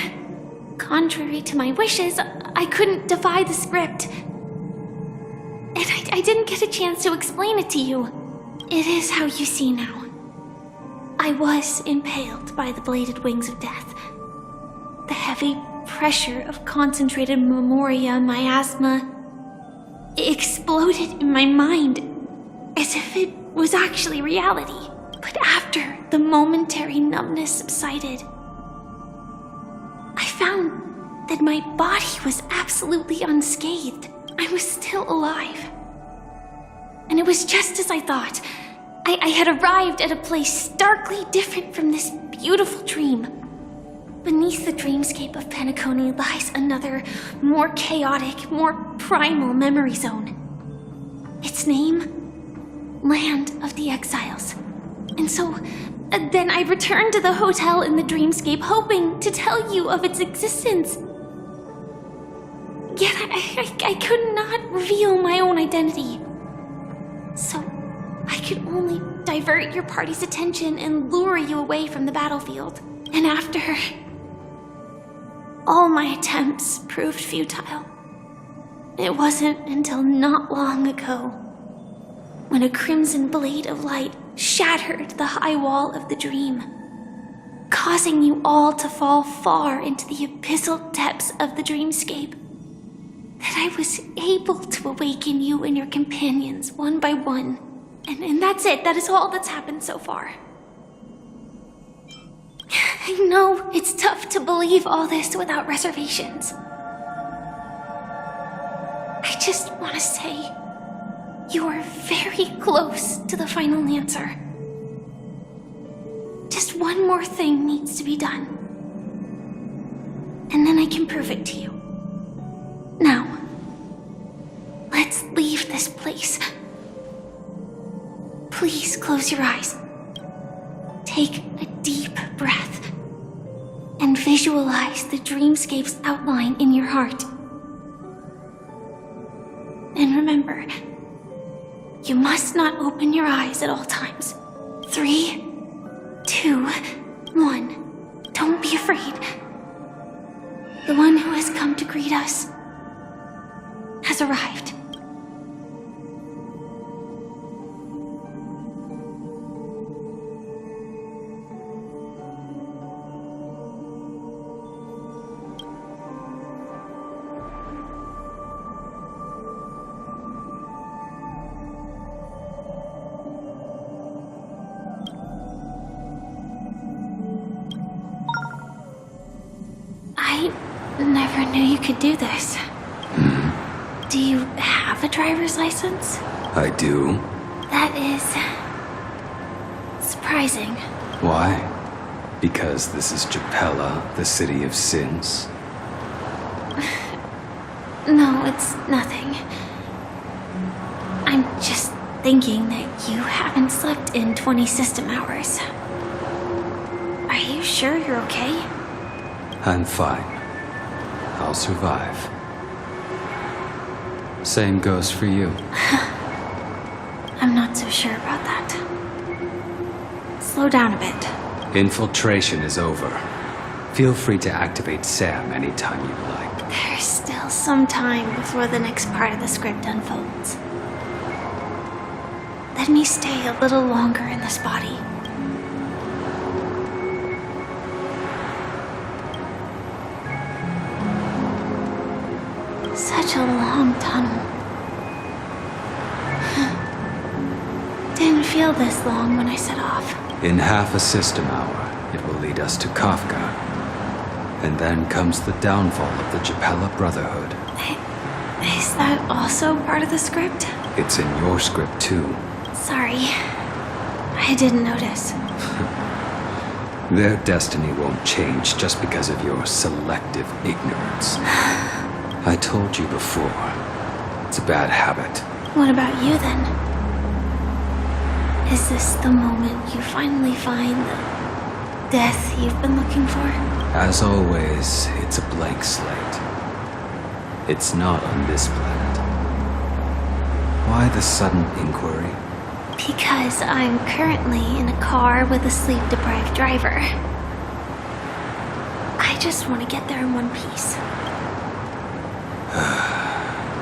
contrary to my wishes, I couldn't defy the script, and I didn't get a chance to explain it to you. It is how you see now. I was impaled by the bladed wings of death. The heavy pressure of concentrated memoria miasma exploded in my mind as if it was actually reality. But after the momentary numbness subsided, I found that my body was absolutely unscathed. I was still alive. And it was just as I thought. I had arrived at a place starkly different from this beautiful dream. Beneath the dreamscape of Penacony lies another, more chaotic, more primal memory zone. Its name? Land of the Exiles. And so, then I returned to the hotel in the dreamscape, hoping to tell you of its existence. Yet I could not reveal my own identity. So, I could only divert your party's attention and lure you away from the battlefield. And after all my attempts proved futile, it wasn't until not long ago when a crimson blade of light shattered the high wall of the dream, causing you all to fall far into the abyssal depths of the dreamscape, that I was able to awaken you and your companions one by one. And that's it. That is all that's happened so far. I know it's tough to believe all this without reservations. I just want to say, You are very close to the final answer. Just one more thing needs to be done. And then I can prove it to you. Now, let's leave this place. Please close your eyes. Take a deep breath and visualize the dreamscape's outline in your heart. And remember, you must not open your eyes at all times. 3, 2, 1. Don't be afraid. The one who has come to greet us has arrived. I never knew you could do this. Do you have a driver's license? I do. That is surprising. Why? Because this is Japella, the city of sins? No, it's nothing. I'm just thinking that you haven't slept in 20 system hours. Are you sure you're okay? I'm fine. I'll survive. Same goes for you. I'm not so sure about that. Slow down a bit. Infiltration is over. Feel free to activate Sam anytime you like. There's still some time before the next part of the script unfolds. Let me stay a little longer in this body. Such a long tunnel. Didn't feel this long when I set off. In half a system hour, it will lead us to Kafka. And then comes the downfall of the Japella Brotherhood. Is that also part of the script? It's in your script too. Sorry. I didn't notice. Their destiny won't change just because of your selective ignorance. I told you before. It's a bad habit. What about you then? Is this the moment you finally find the death you've been looking for? As always, it's a blank slate. It's not on this planet. Why the sudden inquiry? Because I'm currently in a car with a sleep-deprived driver. I just want to get there in one piece.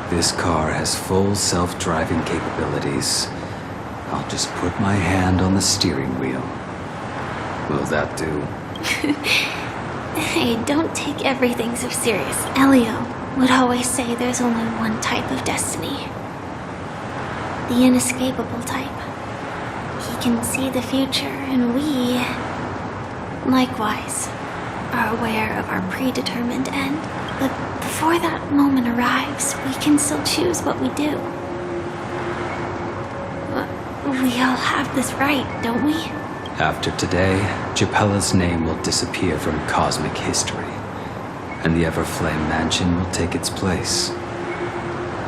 This car has full self-driving capabilities. I'll just put my hand on the steering wheel. Will that do? Hey, don't take everything so serious. Elio would always say there's only one type of destiny. The inescapable type. He can see the future, and we, likewise, are aware of our predetermined end. But before that moment arrives, we can still choose what we do. We all have this right, don't we? After today, Japella's name will disappear from cosmic history, and the Everflame Mansion will take its place.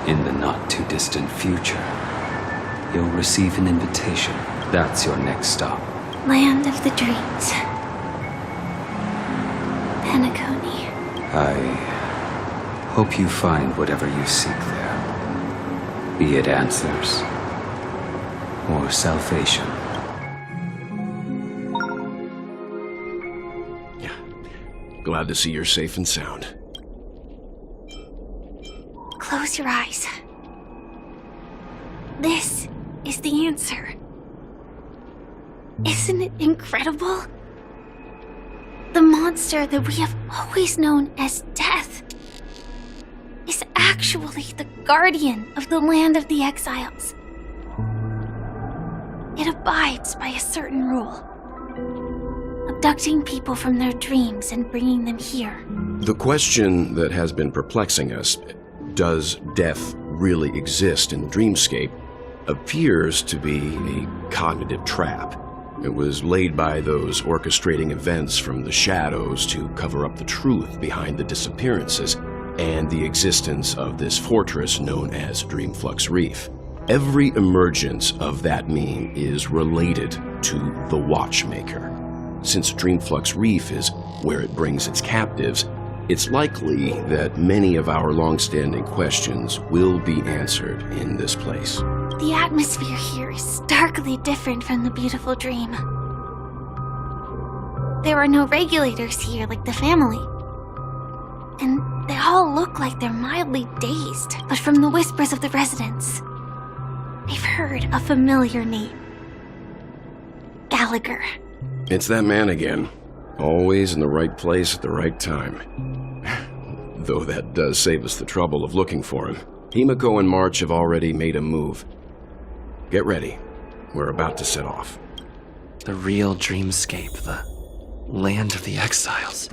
In the not-too-distant future, you'll receive an invitation. That's your next stop. Land of the Dreams. Penacony. I hope you find whatever you seek there. Be it answers or salvation. Glad to see you're safe and sound. Close your eyes. This is the answer. Isn't it incredible? The monster that we have always known as Death is actually the guardian of the land of the exiles. It abides by a certain rule. Abducting people from their dreams and bringing them here. The question that has been perplexing us, does death really exist in the dreamscape, appears to be a cognitive trap. It was laid by those orchestrating events from the shadows to cover up the truth behind the disappearances and the existence of this fortress known as Dreamflux Reef. Every emergence of that meme is related to the Watchmaker. Since Dreamflux Reef is where it brings its captives, it's likely that many of our long-standing questions will be answered in this place. The atmosphere here is starkly different from the beautiful dream. There are no regulators here like the family. And they all look like they're mildly dazed. But from the whispers of the residents, I've heard a familiar name. Gallagher. It's that man again. Always in the right place at the right time. Though that does save us the trouble of looking for him. Himiko and March have already made a move. Get ready. We're about to set off. The real dreamscape, the land of the exiles.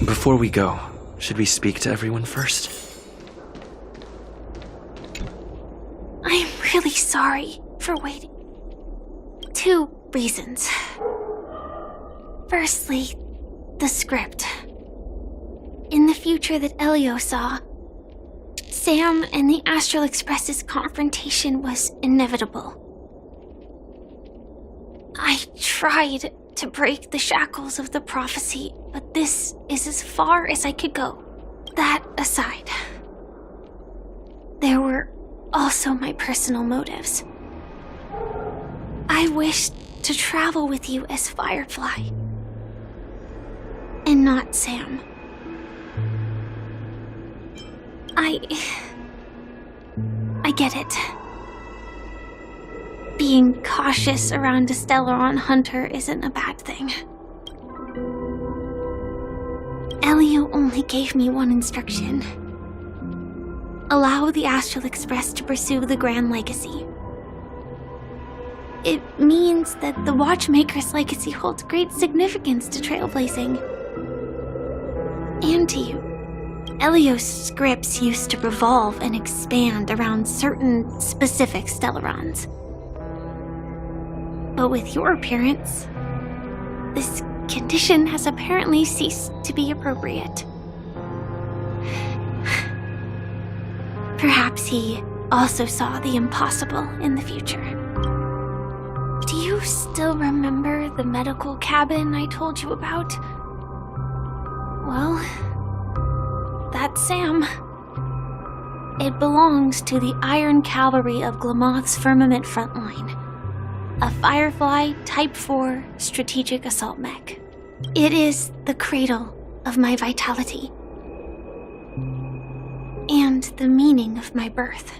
Before we go, should we speak to everyone first? I'm really sorry for waiting. 2 reasons. Firstly, the script. In the future that Elio saw, Sam and the Astral Express's confrontation was inevitable. I tried to break the shackles of the prophecy, but this is as far as I could go. That aside, there were also my personal motives. I wished to travel with you as Firefly, and not Sam. I get it. Being cautious around a Stellaron hunter isn't a bad thing. Elio only gave me one instruction. Allow the Astral Express to pursue the Grand Legacy. It means that the Watchmaker's legacy holds great significance to trailblazing. And to you. Elio's scripts used to revolve and expand around certain specific Stellarons. But with your appearance, this condition has apparently ceased to be appropriate. Perhaps he also saw the impossible in the future. Do you still remember the medical cabin I told you about? Well, that's Sam. It belongs to the Iron Cavalry of Glamoth's Firmament Frontline, a Firefly Type 4 strategic assault mech. It is the cradle of my vitality, and the meaning of my birth.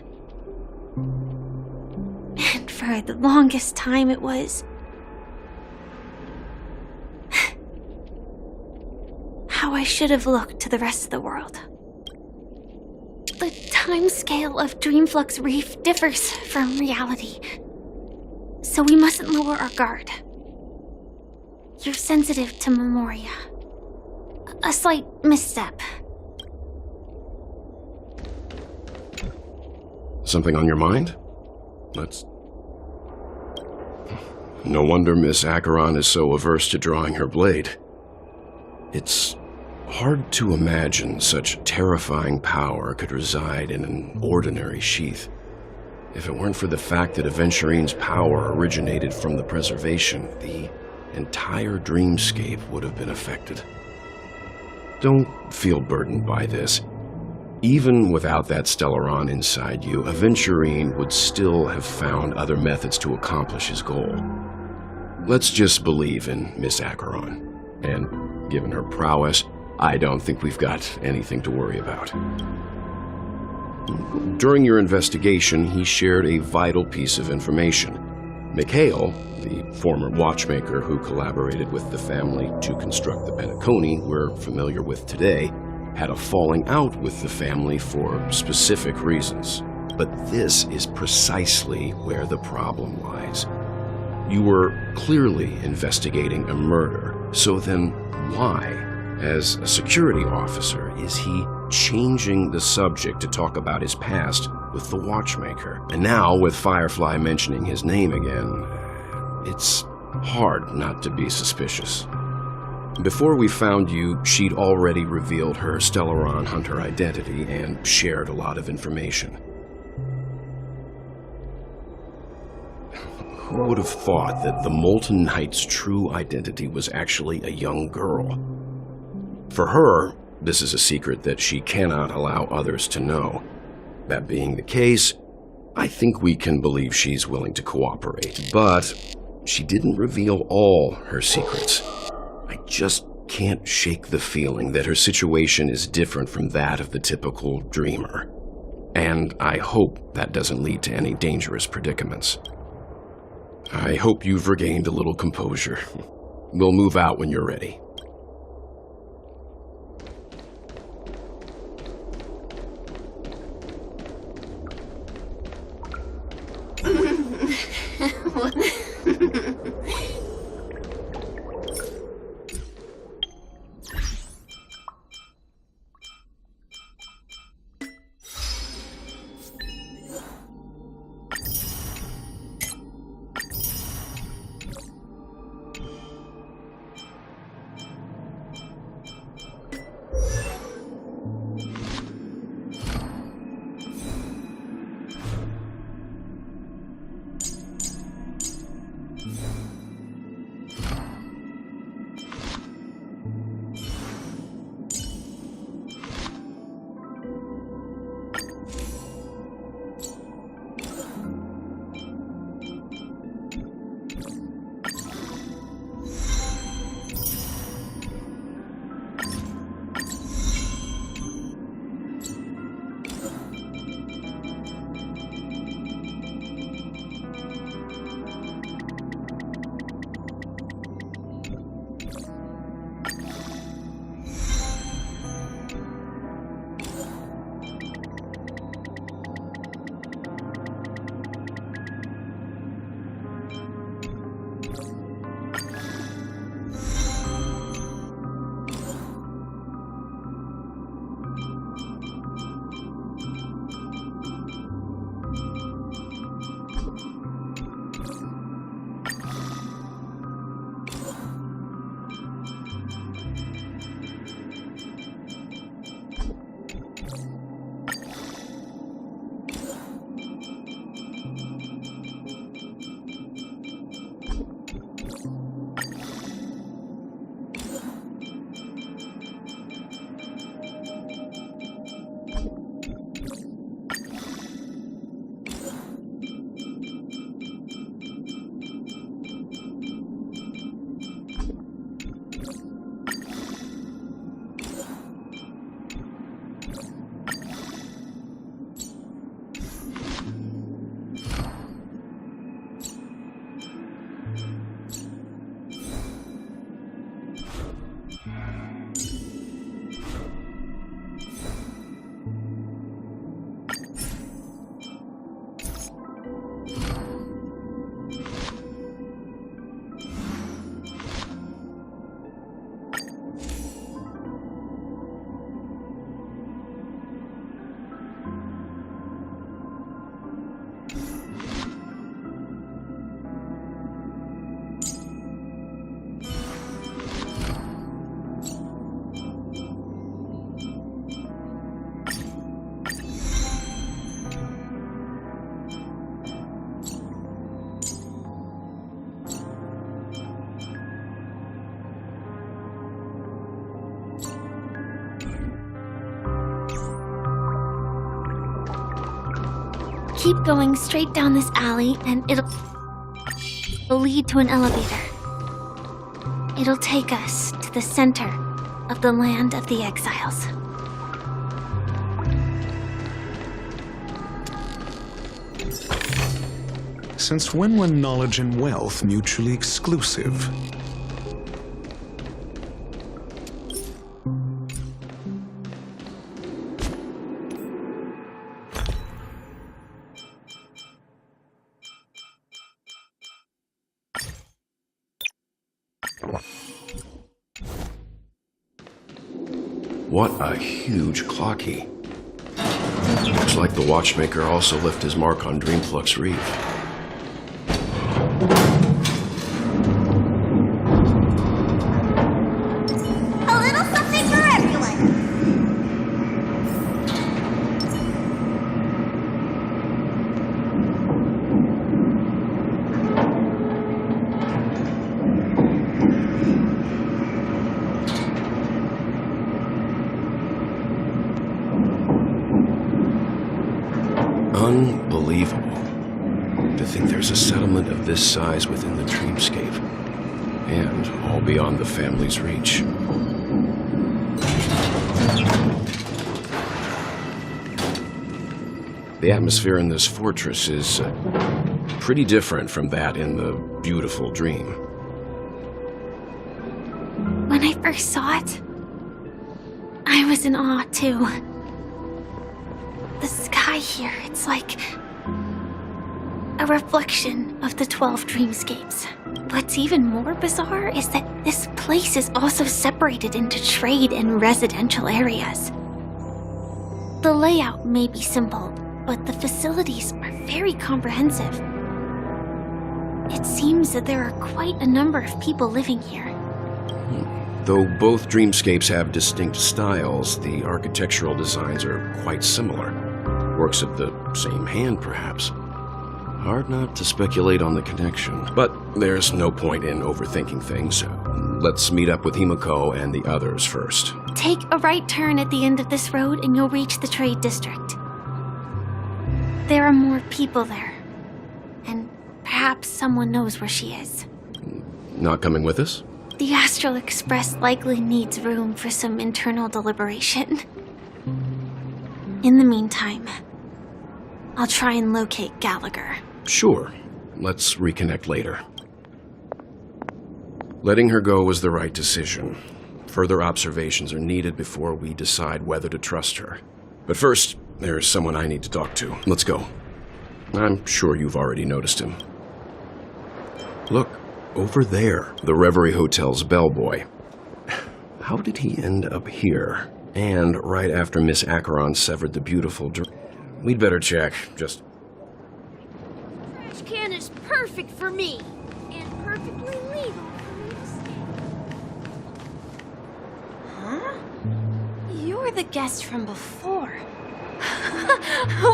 And for the longest time it was how I should have looked to the rest of the world. The timescale of Dreamflux Reef differs from reality, so we mustn't lower our guard. You're sensitive to Memoria. A slight misstep. Something on your mind? No wonder Miss Acheron is so averse to drawing her blade. It's hard to imagine such terrifying power could reside in an ordinary sheath. If it weren't for the fact that Aventurine's power originated from the preservation, the entire dreamscape would have been affected. Don't feel burdened by this. Even without that Stellaron inside you, Aventurine would still have found other methods to accomplish his goal. Let's just believe in Miss Acheron. And given her prowess, I don't think we've got anything to worry about. During your investigation, he shared a vital piece of information. Mikhail, the former watchmaker who collaborated with the family to construct the Penacony we're familiar with today, had a falling out with the family for specific reasons. But this is precisely where the problem lies. You were clearly investigating a murder, so then why? As a security officer, is he changing the subject to talk about his past with the watchmaker? And now, with Firefly mentioning his name again, it's hard not to be suspicious. Before we found you, she'd already revealed her Stellaron Hunter identity and shared a lot of information. Who would have thought that the Molten Knight's true identity was actually a young girl? For her, this is a secret that she cannot allow others to know. That being the case, I think we can believe she's willing to cooperate, but she didn't reveal all her secrets. I just can't shake the feeling that her situation is different from that of the typical dreamer. And I hope that doesn't lead to any dangerous predicaments. I hope you've regained a little composure. We'll move out when you're ready. Keep going straight down this alley, and it'll lead to an elevator. It'll take us to the center of the land of the exiles. Since when were knowledge and wealth mutually exclusive? What a huge clock key. Looks like the watchmaker also left his mark on Dreamflux Reef. A little something for everyone. Unbelievable. To think there's a settlement of this size within the dreamscape. And all beyond the family's reach. The atmosphere in this fortress is pretty different from that in the beautiful dream. When I first saw it, I was in awe too. The sky here, it's like a reflection of the 12 dreamscapes. What's even more bizarre is that this place is also separated into trade and residential areas. The layout may be simple, but the facilities are very comprehensive. It seems that there are quite a number of people living here. Though both dreamscapes have distinct styles, the architectural designs are quite similar. Works of the same hand, perhaps. Hard not to speculate on the connection, but there's no point in overthinking things. Let's meet up with Himiko and the others first. Take a right turn at the end of this road and you'll reach the trade district. There are more people there, and perhaps someone knows where she is. Not coming with us? The Astral Express likely needs room for some internal deliberation. In the meantime, I'll try and locate Gallagher. Sure. Let's reconnect later. Letting her go was the right decision. Further observations are needed before we decide whether to trust her. But first, there's someone I need to talk to. Let's go. I'm sure you've already noticed him. Look, over there, the Reverie Hotel's bellboy. How did he end up here? And right after Miss Acheron severed the beautiful We'd better check, just... Trash can is perfect for me. And perfectly legal for me to see. Huh? You're the guest from before.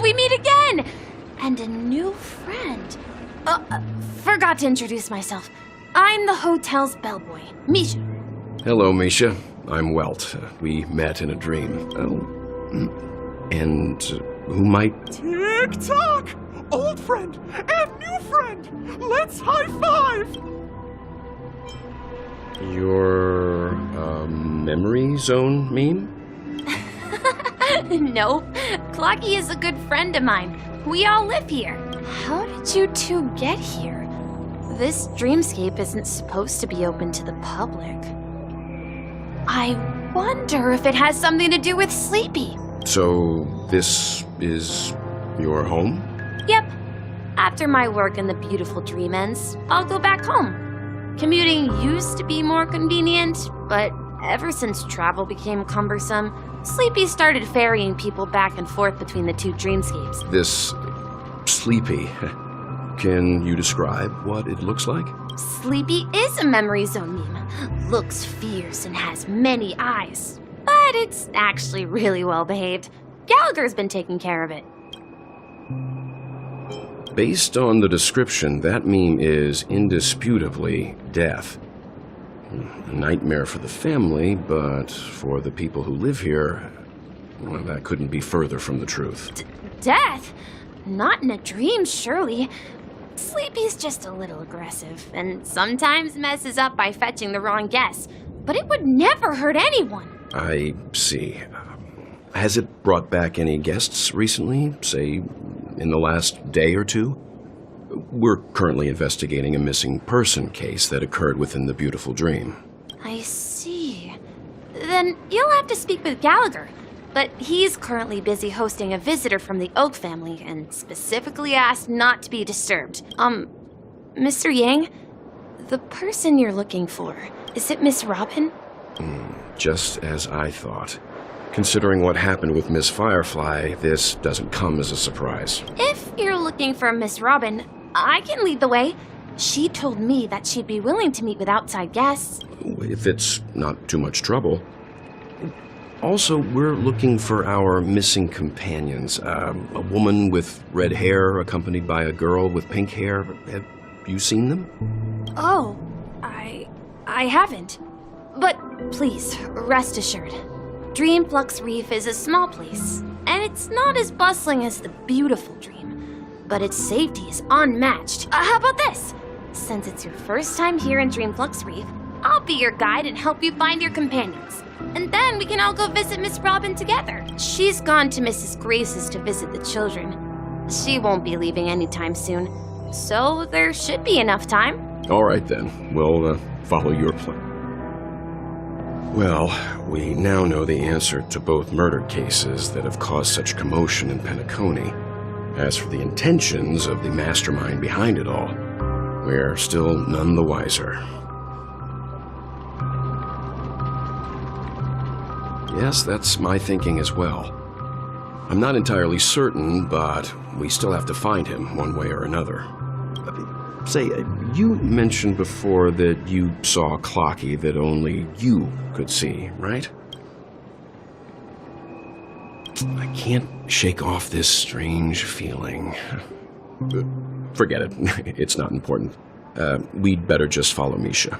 We meet again! And a new friend. Forgot to introduce myself. I'm the hotel's bellboy, Misha. Hello, Misha. I'm Welt. We met in a dream. And who might... Tick-tock! Old friend and new friend! Let's high-five! Your, memory zone meme? No, Clocky is a good friend of mine. We all live here. How did you two get here? This dreamscape isn't supposed to be open to the public. I wonder if it has something to do with Sleepy. So, this is your home? Yep. After my work in the beautiful dream ends, I'll go back home. Commuting used to be more convenient, but ever since travel became cumbersome, Sleepy started ferrying people back and forth between the two dreamscapes. This... Sleepy. Can you describe what it looks like? Sleepy is a memory zone meme. Looks fierce and has many eyes. But it's actually really well behaved. Gallagher's been taking care of it. Based on the description, that meme is indisputably death. A nightmare for the family, but for the people who live here, well, that couldn't be further from the truth. Death? Not in a dream, surely. Sleepy's just a little aggressive, and sometimes messes up by fetching the wrong guess. But it would never hurt anyone. I see. Has it brought back any guests recently, say, in the last day or two? We're currently investigating a missing person case that occurred within the beautiful dream. I see. Then you'll have to speak with Gallagher. But he's currently busy hosting a visitor from the Oak family and specifically asked not to be disturbed. Mr. Yang, the person you're looking for, is it Miss Robin? Just as I thought. Considering what happened with Miss Firefly, this doesn't come as a surprise. If you're looking for Miss Robin, I can lead the way. She told me that she'd be willing to meet with outside guests. If it's not too much trouble. Also, we're looking for our missing companions. A woman with red hair accompanied by a girl with pink hair. Have you seen them? Oh, I haven't. But please, rest assured. Dreamflux Reef is a small place, and it's not as bustling as the beautiful Dream. But its safety is unmatched. How about this? Since it's your first time here in Dreamflux Reef, I'll be your guide and help you find your companions. And then we can all go visit Miss Robin together. She's gone to Mrs. Grace's to visit the children. She won't be leaving anytime soon, so there should be enough time. All right then, we'll follow your plan. Well, we now know the answer to both murder cases that have caused such commotion in Penacony. As for the intentions of the mastermind behind it all, we're still none the wiser. Yes, that's my thinking as well. I'm not entirely certain, but we still have to find him one way or another. Say, you mentioned before that you saw Clocky that only you could see, right? I can't shake off this strange feeling. Forget it. It's not important. We'd better just follow Misha.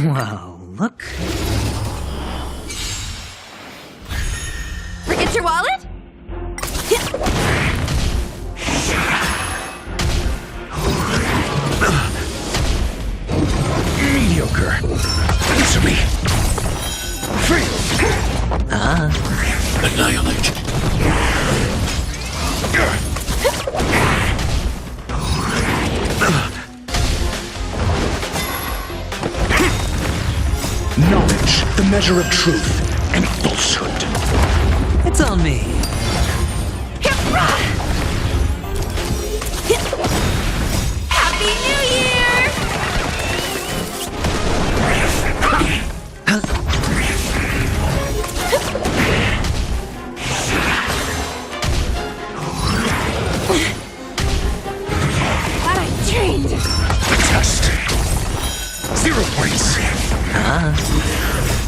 Well, look. Forget your wallet? Mediocre. Answer me. Free. Annihilate. Knowledge, the measure of truth and falsehood. It's on me. Happy New Year! Glad I trained. Test. 0 points.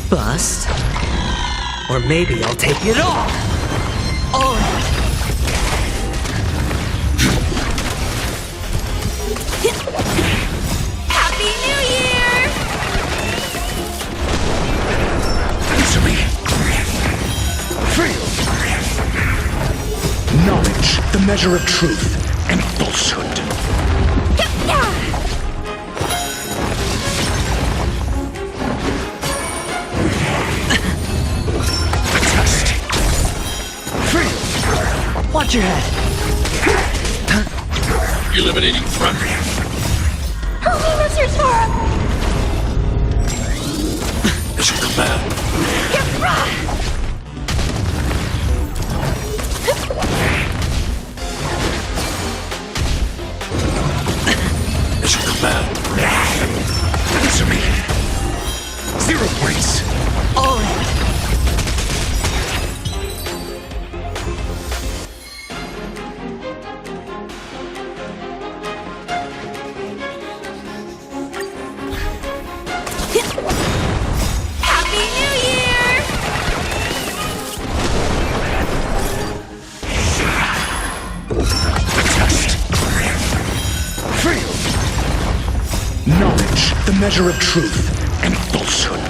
Bust. Or maybe I'll take it all. Oh. Happy New Year! Answer me. Free. Knowledge, the measure of truth and falsehood. Test. Free. Watch your head. Eliminating front. Help me, Mr. Sora! Mission command. Mission command. Answer me. 0 points. All in. Happy New Year! Test. Free. Knowledge, the measure of truth and falsehood.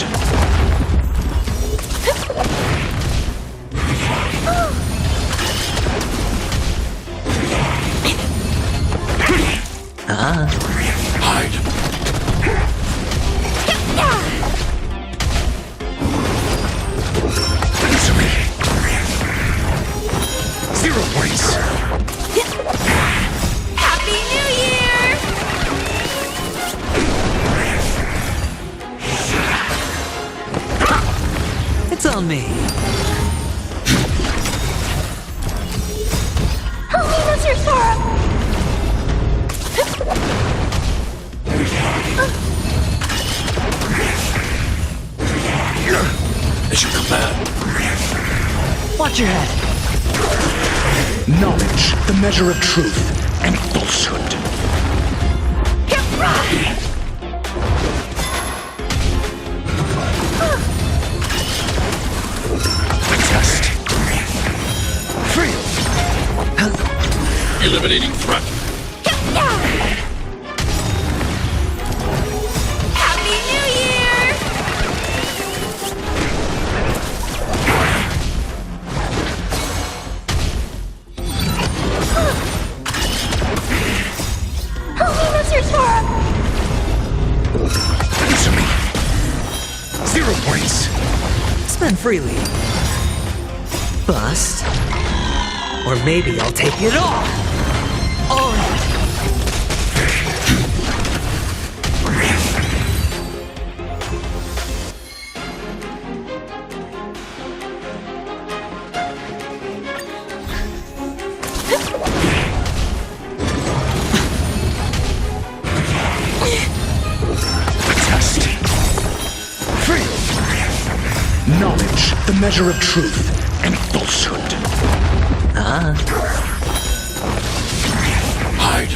Hide. Answer me. 0 points. Happy New Year! It's on me. Help me, Mr. Sora! Mission command. Watch your head. Knowledge, the measure of truth and falsehood. Test. Free. Eliminating front. Happy New Year! Help me, Mr. Sora! Answer me. 0 points. Spend freely. Bust. Or maybe I'll take it all. All in. Test. Free. Knowledge, the measure of truth and falsehood. Hide.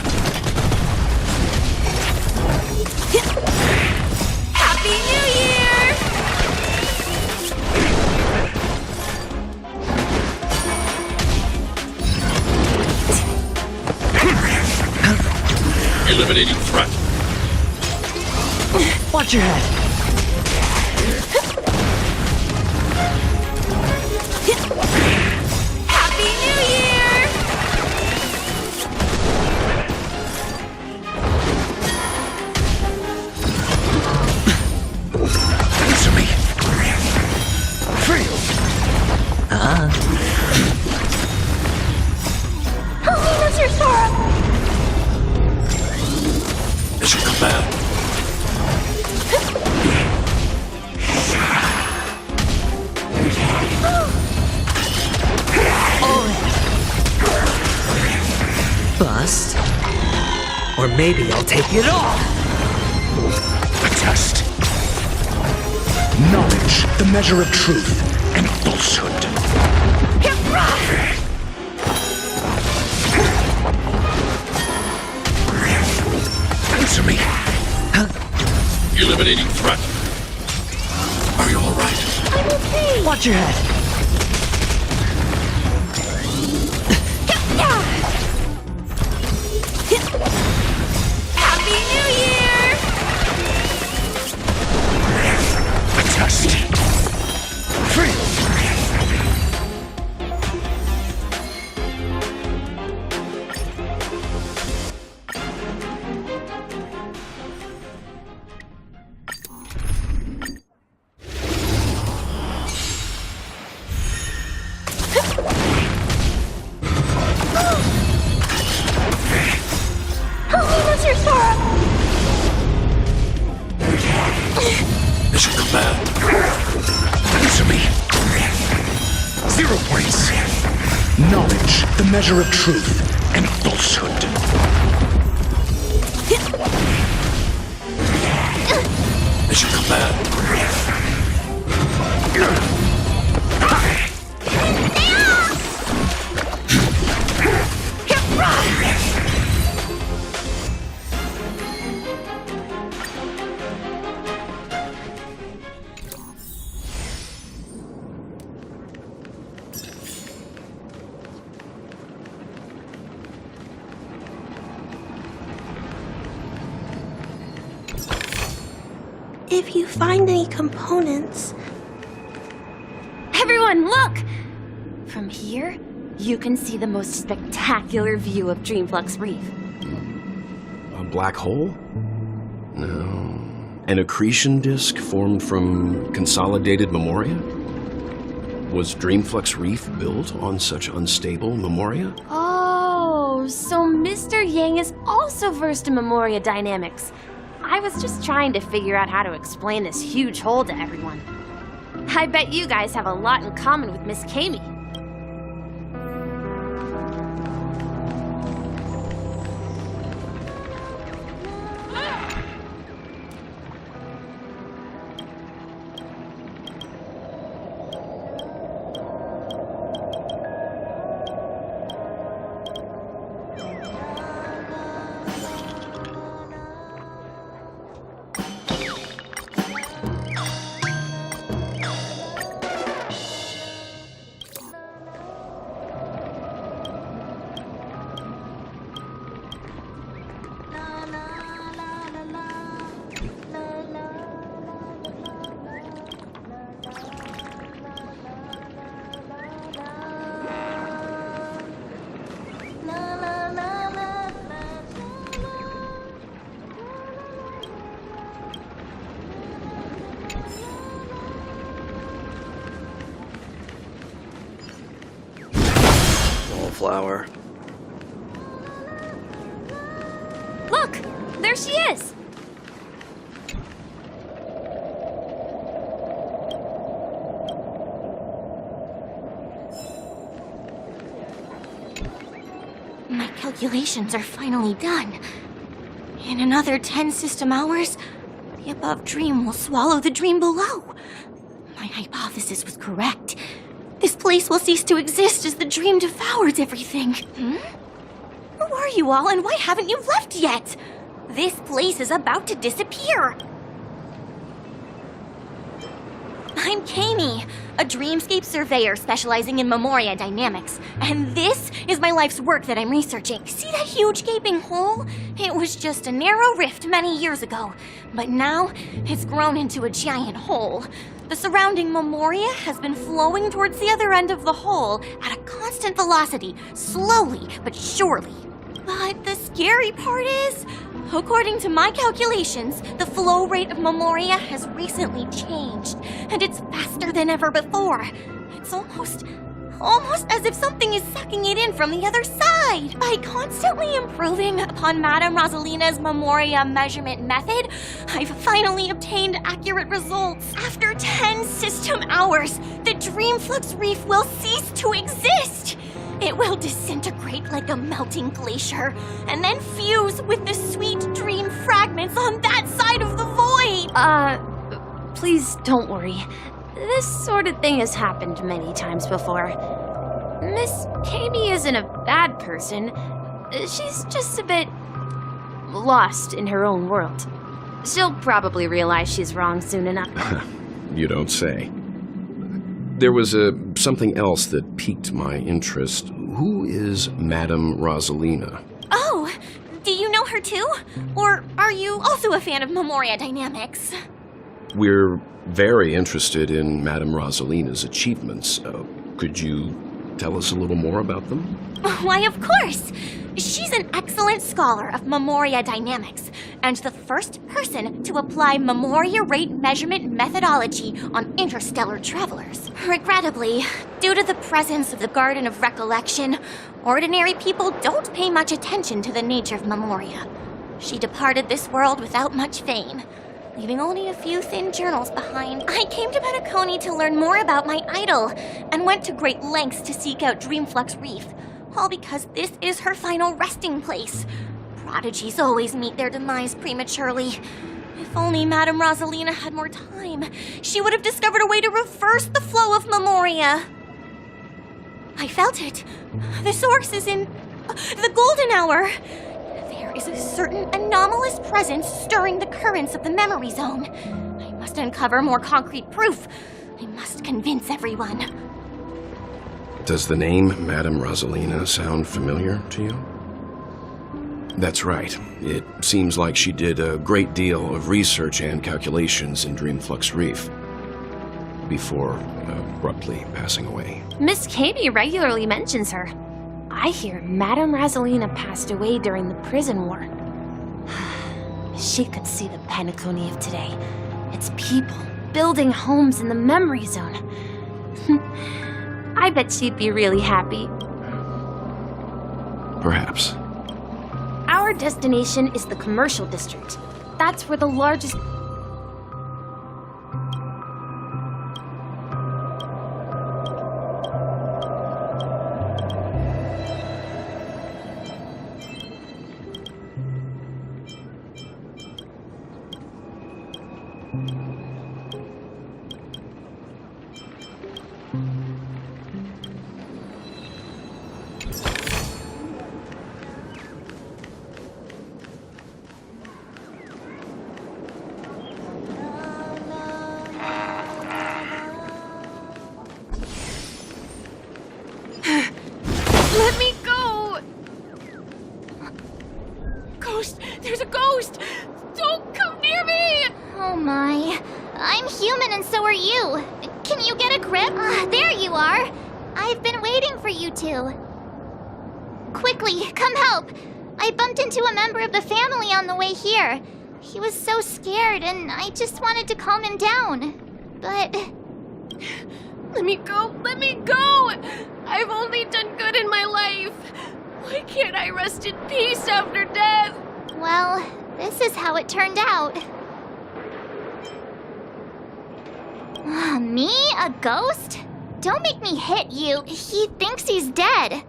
Happy New Year! Eliminating front. Watch your head. Happy New Year! Answer me. Free. Help me, Mr. Sora! Mission command. Or maybe I'll take it all! A test. Knowledge, the measure of truth and falsehood. Answer me. Eliminating threat. Are you alright? I'm okay. Watch your head. Happy New Year! A test. Free. Mr. Sora! Mission command. Answer me. 0 points. Knowledge, the measure of truth and falsehood. Mission command. If you find any components... Everyone, look! From here, you can see the most spectacular view of Dreamflux Reef. A black hole? No. An accretion disk formed from consolidated memoria? Was Dreamflux Reef built on such unstable memoria? Oh, so Mr. Yang is also versed in Memoria dynamics. I was just trying to figure out how to explain this huge hole to everyone. I bet you guys have a lot in common with Miss Kami. Wallflower. Look! There she is! My calculations are finally done. In another 10 system hours, the above dream will swallow the dream below. My hypothesis was correct. This place will cease to exist as the dream devours everything. Who are you all, and why haven't you left yet? This place is about to disappear. I'm Kami, a dreamscape surveyor specializing in Memoria dynamics. And this is my life's work that I'm researching. See that huge gaping hole? It was just a narrow rift many years ago, but now it's grown into a giant hole. The surrounding Memoria has been flowing towards the other end of the hole at a constant velocity, slowly but surely. But the scary part is, according to my calculations, the flow rate of Memoria has recently changed, and it's faster than ever before. It's almost as if something is sucking it in from the other side. By constantly improving upon Madame Rosalina's Memoria measurement method, I've finally obtained accurate results. After 10 system hours, the Dreamflux Reef will cease to exist. It will disintegrate like a melting glacier, and then fuse with the sweet dream fragments on that side of the void! Please don't worry. This sort of thing has happened many times before. Miss Kami isn't a bad person. She's just a bit lost in her own world. She'll probably realize she's wrong soon enough. You don't say. There was something else that piqued my interest. Who is Madame Rosalina? Oh, do you know her too? Or are you also a fan of Memoria Dynamics? We're very interested in Madame Rosalina's achievements. Could you tell us a little more about them? Why, of course! She's an excellent scholar of Memoria Dynamics, and the first person to apply Memoria rate measurement methodology on interstellar travelers. Regrettably, due to the presence of the Garden of Recollection, ordinary people don't pay much attention to the nature of Memoria. She departed this world without much fame, leaving only a few thin journals behind. I came to Penacony to learn more about my idol, and went to great lengths to seek out Dreamflux Reef, all because this is her final resting place. Prodigies always meet their demise prematurely. If only Madame Rosalina had more time, she would have discovered a way to reverse the flow of Memoria. I felt it. The source is in the golden hour. There is a certain anomalous presence stirring the currents of the memory zone. I must uncover more concrete proof. I must convince everyone. Does the name Madame Rosalina sound familiar to you? That's right. It seems like she did a great deal of research and calculations in Dreamflux Reef before abruptly passing away. Miss Kami regularly mentions her. I hear Madame Rosalina passed away during the prison war. She could see the Penacony of today. Its people building homes in the memory zone. I bet she'd be really happy. Perhaps. Our destination is the commercial district. That's where the largest... Let me go! Ghost! There's a ghost! Don't come near me! Oh my. I'm human and so are you. Can you get a grip? There you are. I've been waiting for you two. Quickly, come help. I bumped into a member of the family on the way here. He was so scared and I just wanted to calm him down. But... Let me go! Let me go! I've only done good in my life. Why can't I rest in peace after death? Well, this is how it turned out. Me? A ghost? Don't make me hit you. He thinks he's dead.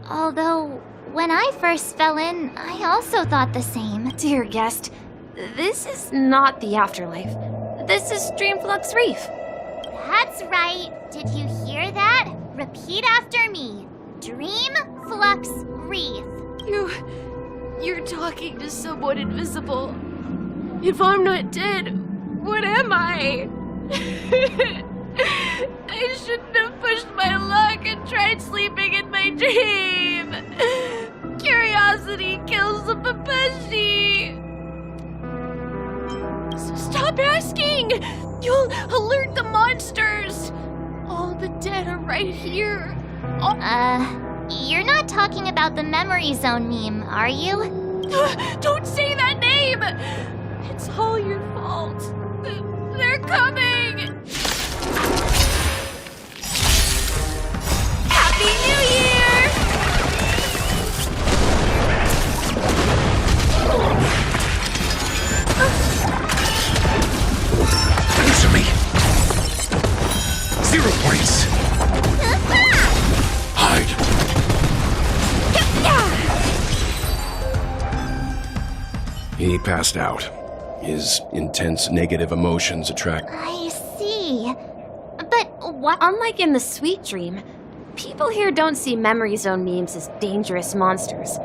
Although, when I first fell in, I also thought the same. Dear guest, this is not the afterlife. This is Dreamflux Reef. That's right. Did you hear that? Repeat after me. Dreamflux Reef. You're talking to someone invisible. If I'm not dead, what am I? I shouldn't have pushed my luck and tried sleeping in my dream. Curiosity kills the Papeshi. So stop asking. You'll alert the monsters. All the dead are right here. You're not talking about the memory zone meme, are you? Don't say that name! It's all your fault. They're coming! Happy New Year! Answer me! 0 points! Hide. He passed out. His intense negative emotions attract... I see. But what? Unlike in the Sweet Dream, people here don't see Memory Zone memes as dangerous monsters.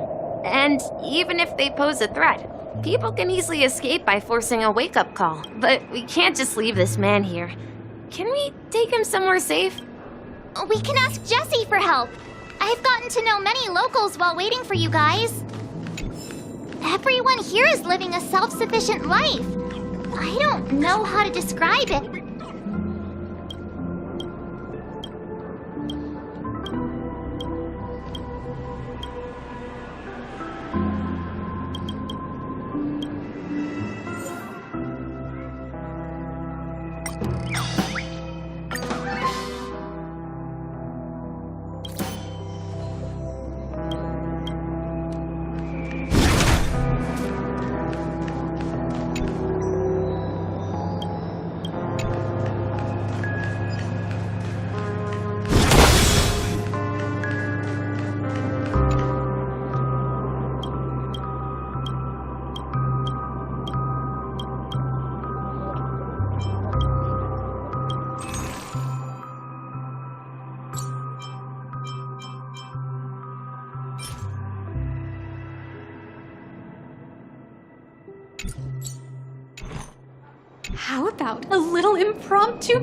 And even if they pose a threat, people can easily escape by forcing a wake-up call. But we can't just leave this man here. Can we take him somewhere safe? We can ask Jessie for help. I've gotten to know many locals while waiting for you guys. Everyone here is living a self-sufficient life. I don't know how to describe it. How about a little impromptu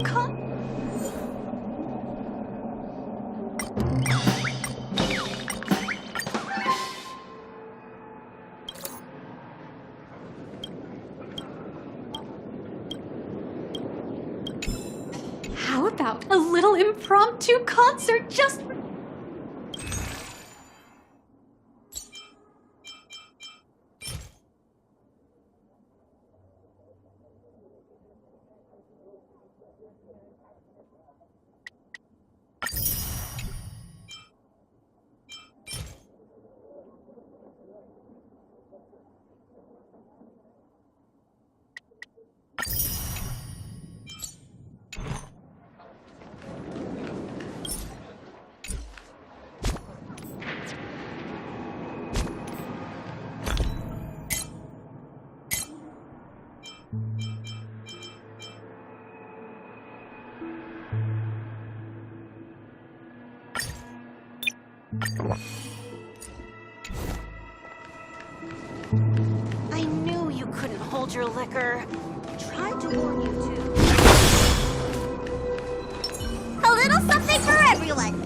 How about a little impromptu concert just for... I knew you couldn't hold your liquor. Tried to warn you to. A little something for everyone.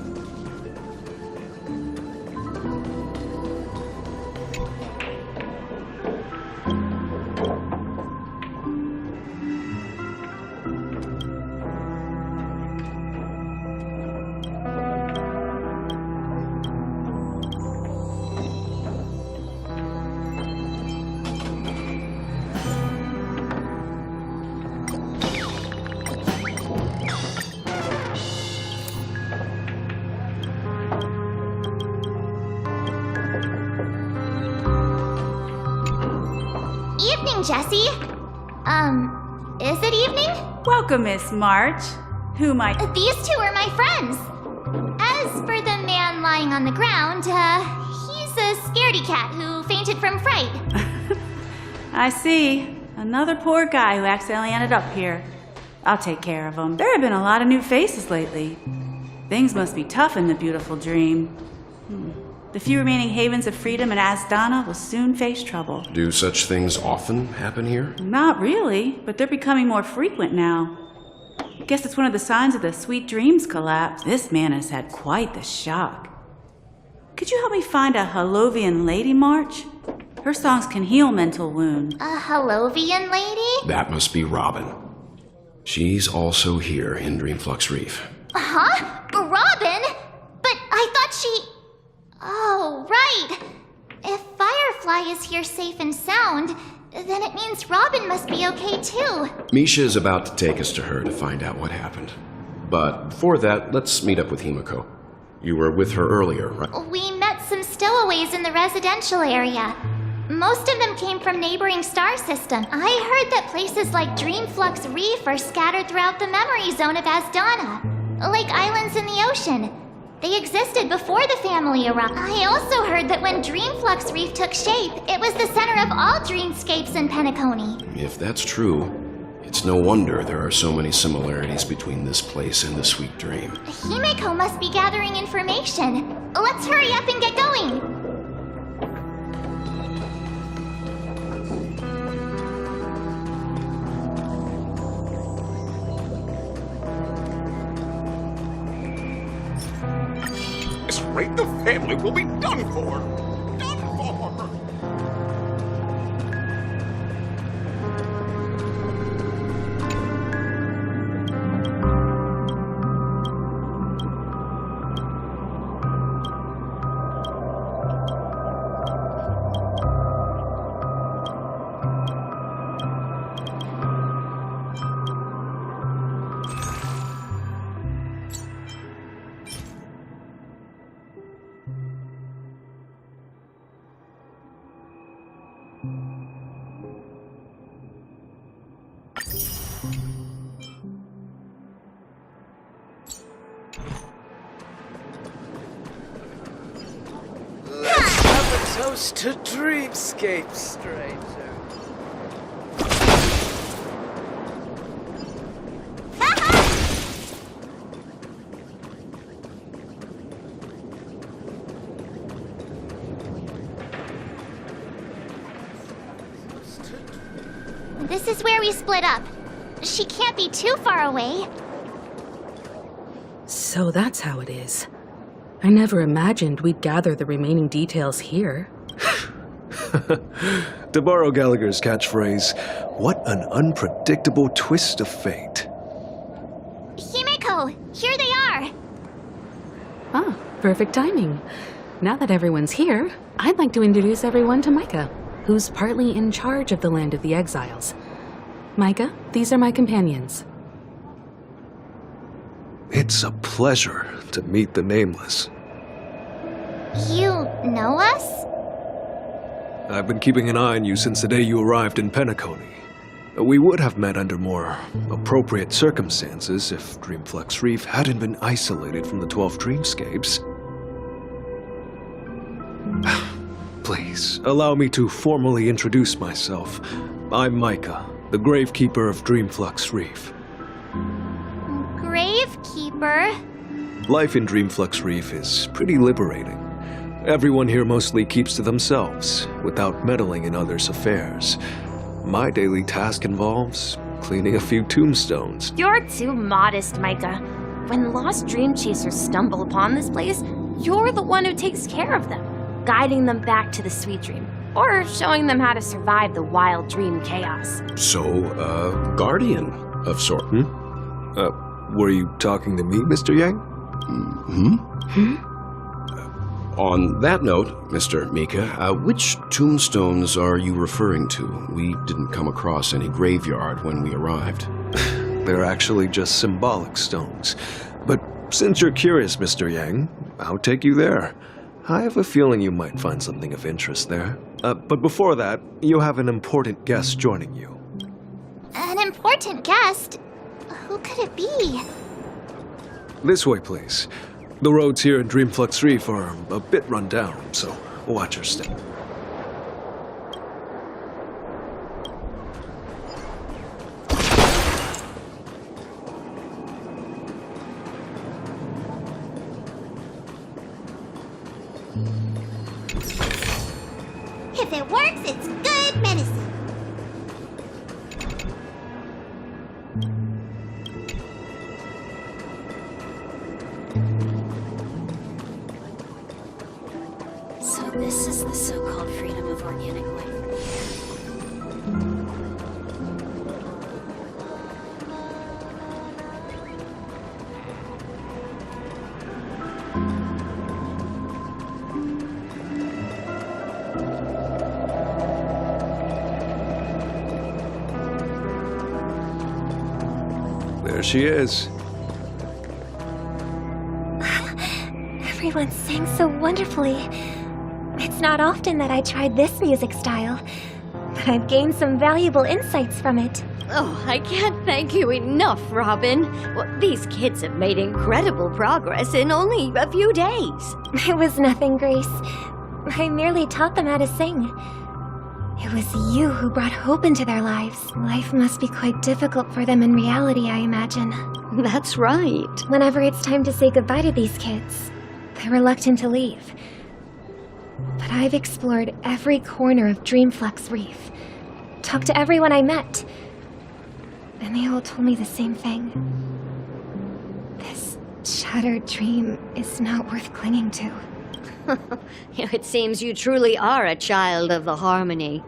Evening, Jessie. Is it evening? Welcome, Miss March. Who might... These two are my friends. As for the man lying on the ground, he's a scaredy cat who fainted from fright. I see. Another poor guy who accidentally ended up here. I'll take care of him. There have been a lot of new faces lately. Things must be tough in the beautiful dream. The few remaining havens of freedom in Asdana will soon face trouble. Do such things often happen here? Not really, but they're becoming more frequent now. Guess it's one of the signs of the Sweet Dreams collapse. This man has had quite the shock. Could you help me find a Halovian lady, March? Her songs can heal mental wounds. A Halovian lady? That must be Robin. She's also here in Dreamflux Reef. Huh? Robin? But I thought she... Oh, right. If Firefly is here safe and sound, then it means Robin must be okay too. Misha is about to take us to her to find out what happened. But before that, let's meet up with Himiko. You were with her earlier, right? We met some stowaways in the residential area. Most of them came from neighboring star system. I heard that places like Dreamflux Reef are scattered throughout the memory zone of Asdana, like islands in the ocean. They existed before the family arrived. I also heard that when Dreamflux Reef took shape, it was the center of all dreamscapes in Penacony. If that's true, it's no wonder there are so many similarities between this place and the Sweet Dream. Himeko must be gathering information. Let's hurry up and get going. This rate, the family will be done for. Done for. Toast to dreamscape, stranger. This is where we split up. She can't be too far away. So that's how it is. I never imagined we'd gather the remaining details here. To borrow Gallagher's catchphrase, what an unpredictable twist of fate. Himeko, here they are. Ah, perfect timing. Now that everyone's here, I'd like to introduce everyone to Micah, who's partly in charge of the Land of the Exiles. Micah, these are my companions. It's a pleasure to meet the Nameless. You know us? I've been keeping an eye on you since the day you arrived in Penacony. We would have met under more appropriate circumstances if Dreamflux Reef hadn't been isolated from the 12 dreamscapes. Please, allow me to formally introduce myself. I'm Micah, the Gravekeeper of Dreamflux Reef. Gravekeeper? Life in Dreamflux Reef is pretty liberating. Everyone here mostly keeps to themselves, without meddling in others' affairs. My daily task involves cleaning a few tombstones. You're too modest, Micah. When lost dream chasers stumble upon this place, you're the one who takes care of them, guiding them back to the Sweet Dream, or showing them how to survive the wild dream chaos. So, guardian of sort. Were you talking to me, Mr. Yang? On that note, Mr. Mika, which tombstones are you referring to? We didn't come across any graveyard when we arrived. They're actually just symbolic stones. But since you're curious, Mr. Yang, I'll take you there. I have a feeling you might find something of interest there. But before that, you have an important guest joining you. An important guest? Who could it be? This way, please. The roads here in Dreamflux Reef are a bit run down, so watch your step. If it works, it's good medicine. So this is the so-called freedom of organic life. There she is. Everyone sang so wonderfully. It's not often that I tried this music style, but I've gained some valuable insights from it. Oh, I can't thank you enough, Robin. Well, these kids have made incredible progress in only a few days. It was nothing, Grace. I merely taught them how to sing. It was you who brought hope into their lives. Life must be quite difficult for them in reality, I imagine. That's right. Whenever it's time to say goodbye to these kids, they're reluctant to leave. But I've explored every corner of Dreamflux Reef, talked to everyone I met, and they all told me the same thing. This shattered dream is not worth clinging to. It seems you truly are a child of the Harmony.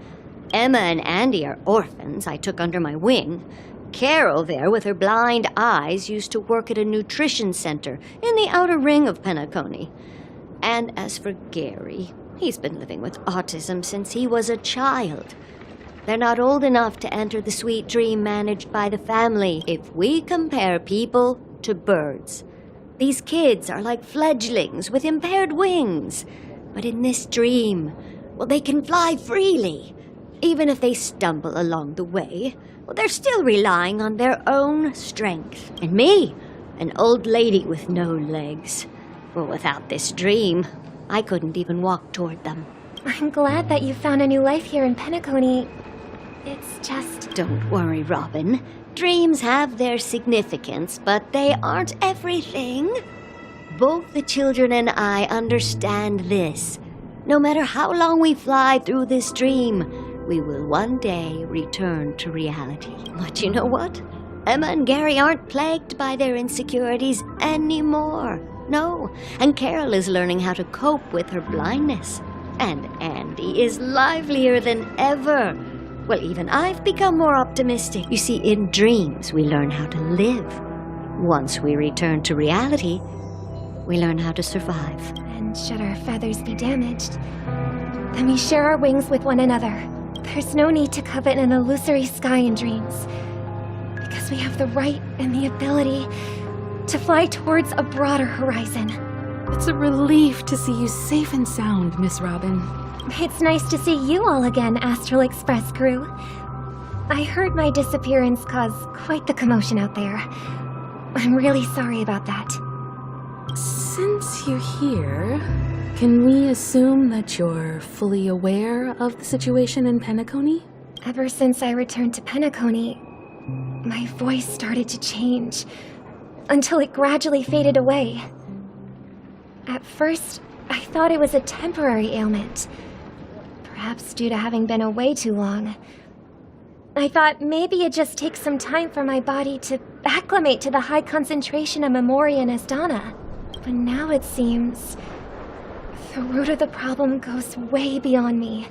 Emma and Andy are orphans I took under my wing. Carol there, with her blind eyes, used to work at a nutrition center in the outer ring of Penacony. And as for Gary, he's been living with autism since he was a child. They're not old enough to enter the sweet dream managed by the family. If we compare people to birds, these kids are like fledglings with impaired wings. But in this dream, well, they can fly freely. Even if they stumble along the way, well, they're still relying on their own strength. And me, an old lady with no legs. Well, without this dream, I couldn't even walk toward them. I'm glad that you found a new life here in Penacony. It's just... Don't worry, Robin. Dreams have their significance, but they aren't everything. Both the children and I understand this. No matter how long we fly through this dream, we will one day return to reality. But you know what? Emma and Gary aren't plagued by their insecurities anymore. No, and Carol is learning how to cope with her blindness. And Andy is livelier than ever. Well, even I've become more optimistic. You see, in dreams, we learn how to live. Once we return to reality, we learn how to survive. And should our feathers be damaged, then we share our wings with one another. There's no need to covet an illusory sky in dreams, because we have the right and the ability to fly towards a broader horizon. It's a relief to see you safe and sound, Miss Robin. It's nice to see you all again, Astral Express crew. I heard my disappearance caused quite the commotion out there. I'm really sorry about that. Since you're here, can we assume that you're fully aware of the situation in Penacony? Ever since I returned to Penacony, my voice started to change, until it gradually faded away. At first, I thought it was a temporary ailment, perhaps due to having been away too long. I thought maybe it just takes some time for my body to acclimate to the high concentration of Memoria and Asdana. But now it seems the root of the problem goes way beyond me.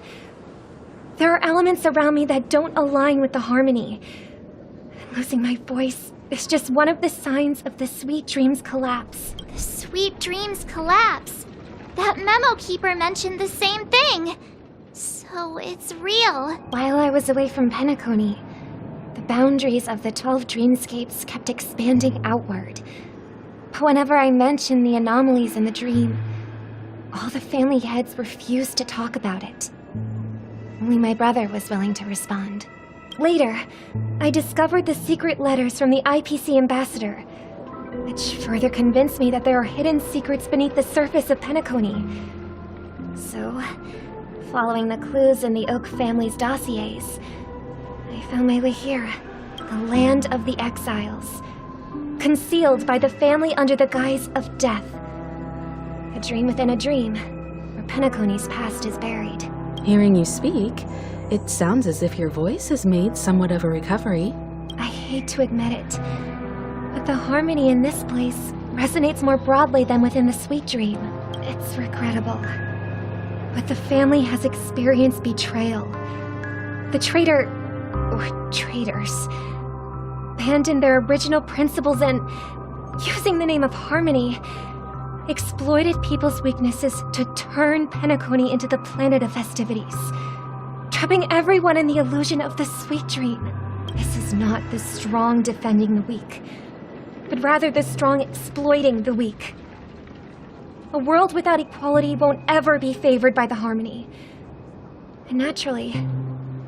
There are elements around me that don't align with the Harmony. Losing my voice is just one of the signs of the Sweet Dreams collapse. The Sweet Dreams collapse? That memo keeper mentioned the same thing. So it's real. While I was away from Penacony, the boundaries of the 12 dreamscapes kept expanding outward. But whenever I mentioned the anomalies in the dream, all the family heads refused to talk about it. Only my brother was willing to respond. Later, I discovered the secret letters from the IPC ambassador, which further convinced me that there are hidden secrets beneath the surface of Penacony. So, following the clues in the Oak family's dossiers, I found my way here, the land of the exiles, concealed by the family under the guise of death. A dream within a dream, where Penacony's past is buried. Hearing you speak, it sounds as if your voice has made somewhat of a recovery. I hate to admit it, but the harmony in this place resonates more broadly than within the Sweet Dream. It's regrettable, but the family has experienced betrayal. The traitor, or traitors, abandoned their original principles and, using the name of Harmony, exploited people's weaknesses to turn Penacony into the planet of festivities, trapping everyone in the illusion of the Sweet Dream. This is not the strong defending the weak, but rather the strong exploiting the weak. A world without equality won't ever be favored by the Harmony. And naturally,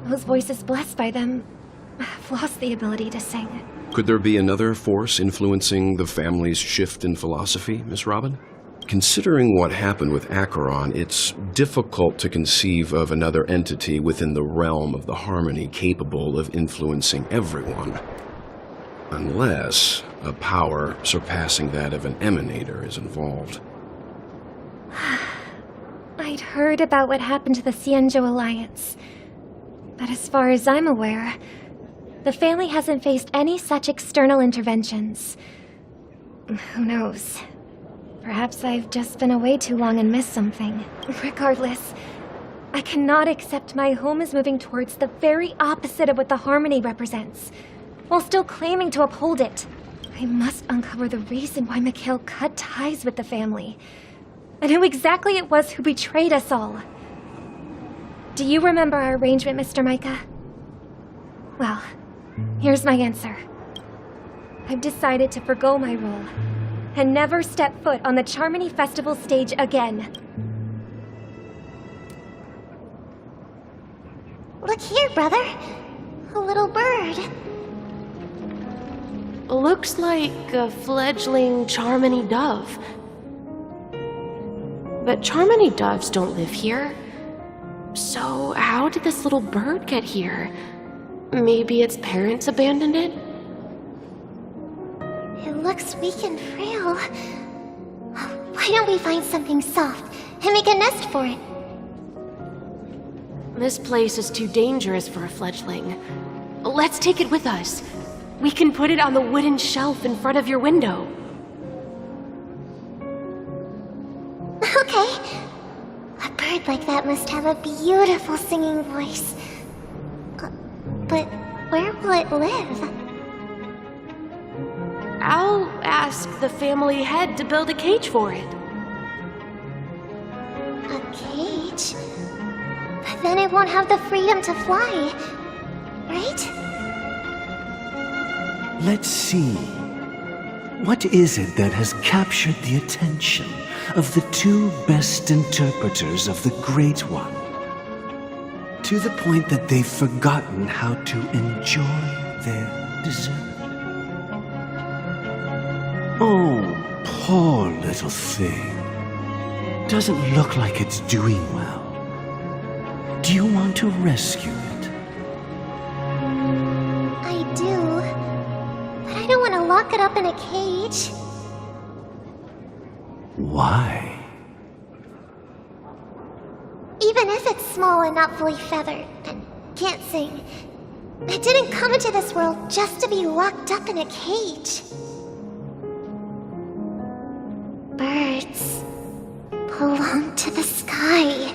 those voices blessed by them I've lost the ability to sing. Could there be another force influencing the family's shift in philosophy, Miss Robin? Considering what happened with Acheron, it's difficult to conceive of another entity within the realm of the Harmony capable of influencing everyone. Unless a power surpassing that of an emanator is involved. I'd heard about what happened to the Cienjo Alliance. But as far as I'm aware, the family hasn't faced any such external interventions. Who knows? Perhaps I've just been away too long and missed something. Regardless, I cannot accept my home is moving towards the very opposite of what the Harmony represents, while still claiming to uphold it. I must uncover the reason why Mikhail cut ties with the family, and who exactly it was who betrayed us all. Do you remember our arrangement, Mr. Micah? Well, here's my answer. I've decided to forgo my role and never step foot on the Charmony Festival stage again. Look here, brother. A little bird. Looks like a fledgling Charmony dove. But Charmony doves don't live here. So how did this little bird get here? Maybe its parents abandoned it? It looks weak and frail. Why don't we find something soft and make a nest for it? This place is too dangerous for a fledgling. Let's take it with us. We can put it on the wooden shelf in front of your window. Okay. A bird like that must have a beautiful singing voice. But where will it live? I'll ask the family head to build a cage for it. A cage? But then it won't have the freedom to fly, right? Let's see. What is it that has captured the attention of the two best interpreters of the Great One? To the point that they've forgotten how to enjoy their dessert. Oh, poor little thing. Doesn't look like it's doing well. Do you want to rescue it? I do. But I don't want to lock it up in a cage. Why? Even if it's small and not fully feathered and can't sing, it didn't come into this world just to be locked up in a cage. Birds belong to the sky.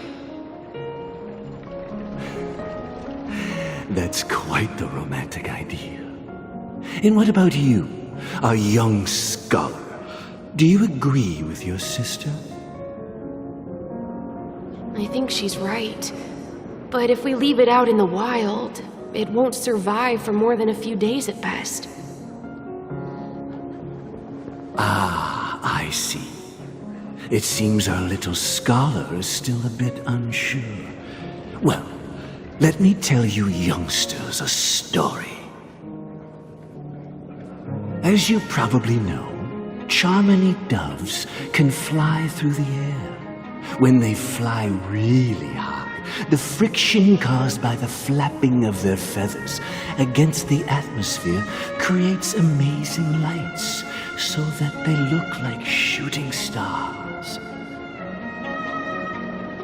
That's quite the romantic idea. And what about you, a young scholar? Do you agree with your sister? I think she's right. But if we leave it out in the wild, it won't survive for more than a few days at best. Ah, I see. It seems our little scholar is still a bit unsure. Well, let me tell you youngsters a story. As you probably know, Charmony doves can fly through the air. When they fly really high, the friction caused by the flapping of their feathers against the atmosphere creates amazing lights, so that they look like shooting stars.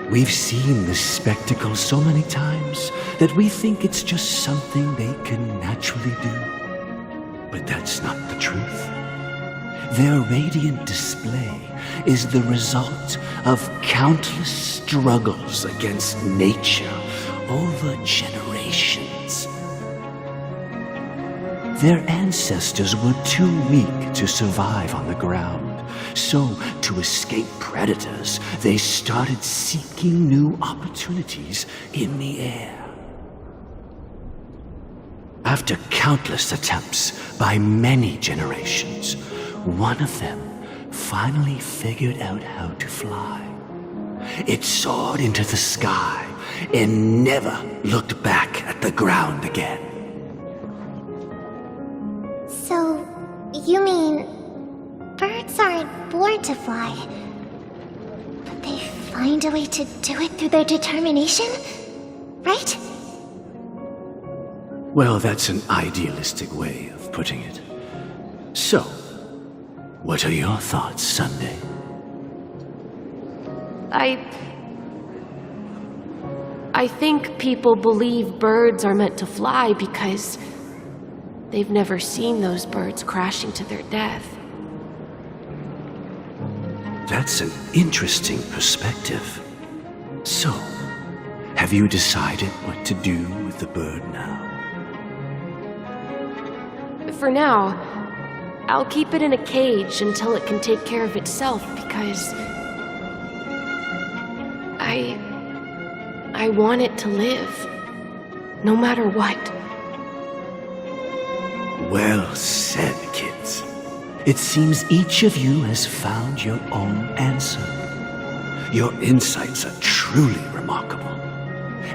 We've seen this spectacle so many times that we think it's just something they can naturally do. But that's not the truth. Their radiant display is the result of countless struggles against nature over generations. Their ancestors were too weak to survive on the ground, so to escape predators, they started seeking new opportunities in the air. After countless attempts by many generations, one of them finally figured out how to fly. It soared into the sky and never looked back at the ground again. You mean, birds aren't born to fly, but they find a way to do it through their determination, right? Well, that's an idealistic way of putting it. So, what are your thoughts, Sunday? I think people believe birds are meant to fly because they've never seen those birds crashing to their death. That's an interesting perspective. So, have you decided what to do with the bird now? For now, I'll keep it in a cage until it can take care of itself because I want it to live, no matter what. Well said, kids. It seems each of you has found your own answer. Your insights are truly remarkable.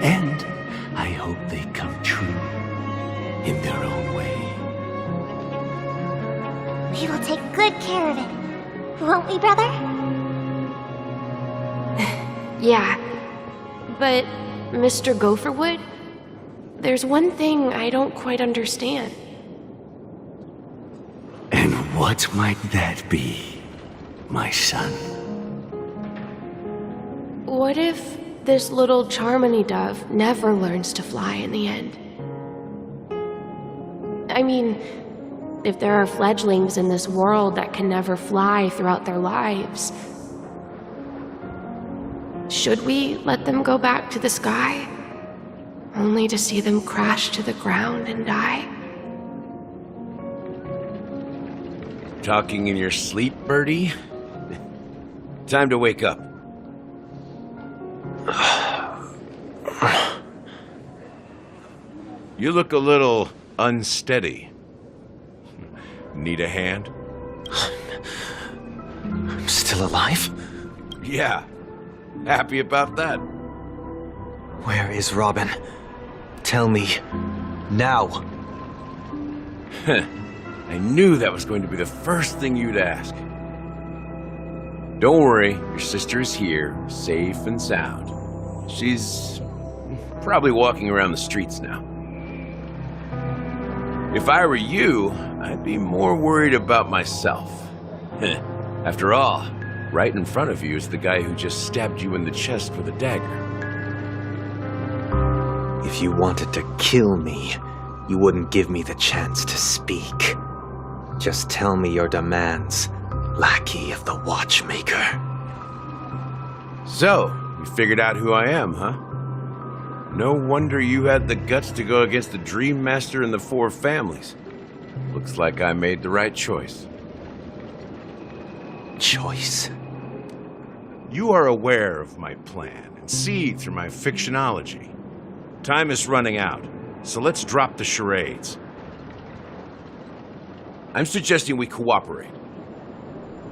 And I hope they come true in their own way. We will take good care of it, won't we, brother? Yeah, but Mr. Gopherwood, there's one thing I don't quite understand. And what might that be, my son? What if this little Charmony dove never learns to fly in the end? I mean, if there are fledglings in this world that can never fly throughout their lives, should we let them go back to the sky, only to see them crash to the ground and die? Talking in your sleep, Birdie? Time to wake up. You look a little unsteady. Need a hand? I'm still alive? Yeah. Happy about that. Where is Robin? Tell me. Now. I knew that was going to be the first thing you'd ask. Don't worry, your sister is here, safe and sound. She's probably walking around the streets now. If I were you, I'd be more worried about myself. After all, right in front of you is the guy who just stabbed you in the chest with a dagger. If you wanted to kill me, you wouldn't give me the chance to speak. Just tell me your demands, lackey of the Watchmaker. So, you figured out who I am, huh? No wonder you had the guts to go against the Dream Master and the Four Families. Looks like I made the right choice. Choice? You are aware of my plan and see through my fictionology. Time is running out, so let's drop the charades. I'm suggesting we cooperate.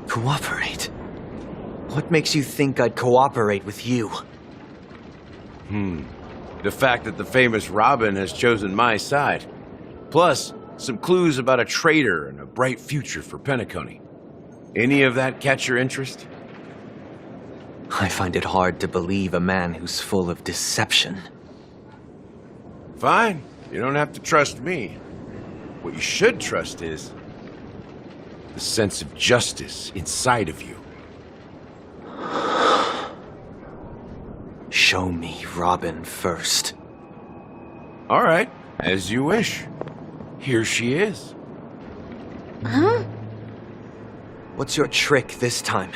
Cooperate? What makes you think I'd cooperate with you? The fact that the famous Robin has chosen my side. Plus, some clues about a traitor and a bright future for Penacony. Any of that catch your interest? I find it hard to believe a man who's full of deception. Fine. You don't have to trust me. What you should trust is the sense of justice inside of you. Show me Robin first. All right, as you wish. Here she is. Huh? What's your trick this time?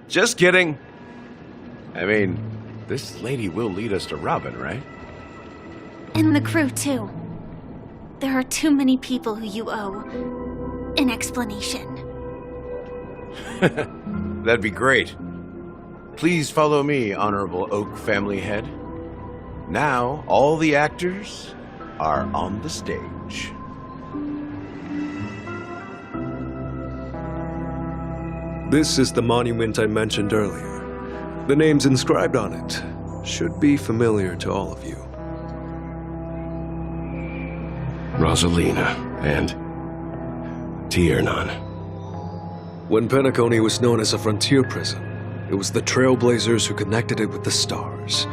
Just kidding. I mean, this lady will lead us to Robin, right? And the crew, too. There are too many people who you owe an explanation. That'd be great. Please follow me, Honorable Oak Family Head. Now, all the actors are on the stage. This is the monument I mentioned earlier. The names inscribed on it should be familiar to all of you. Rosalina and Tiernan. When Penacony was known as a frontier prison, it was the Trailblazers who connected it with the stars.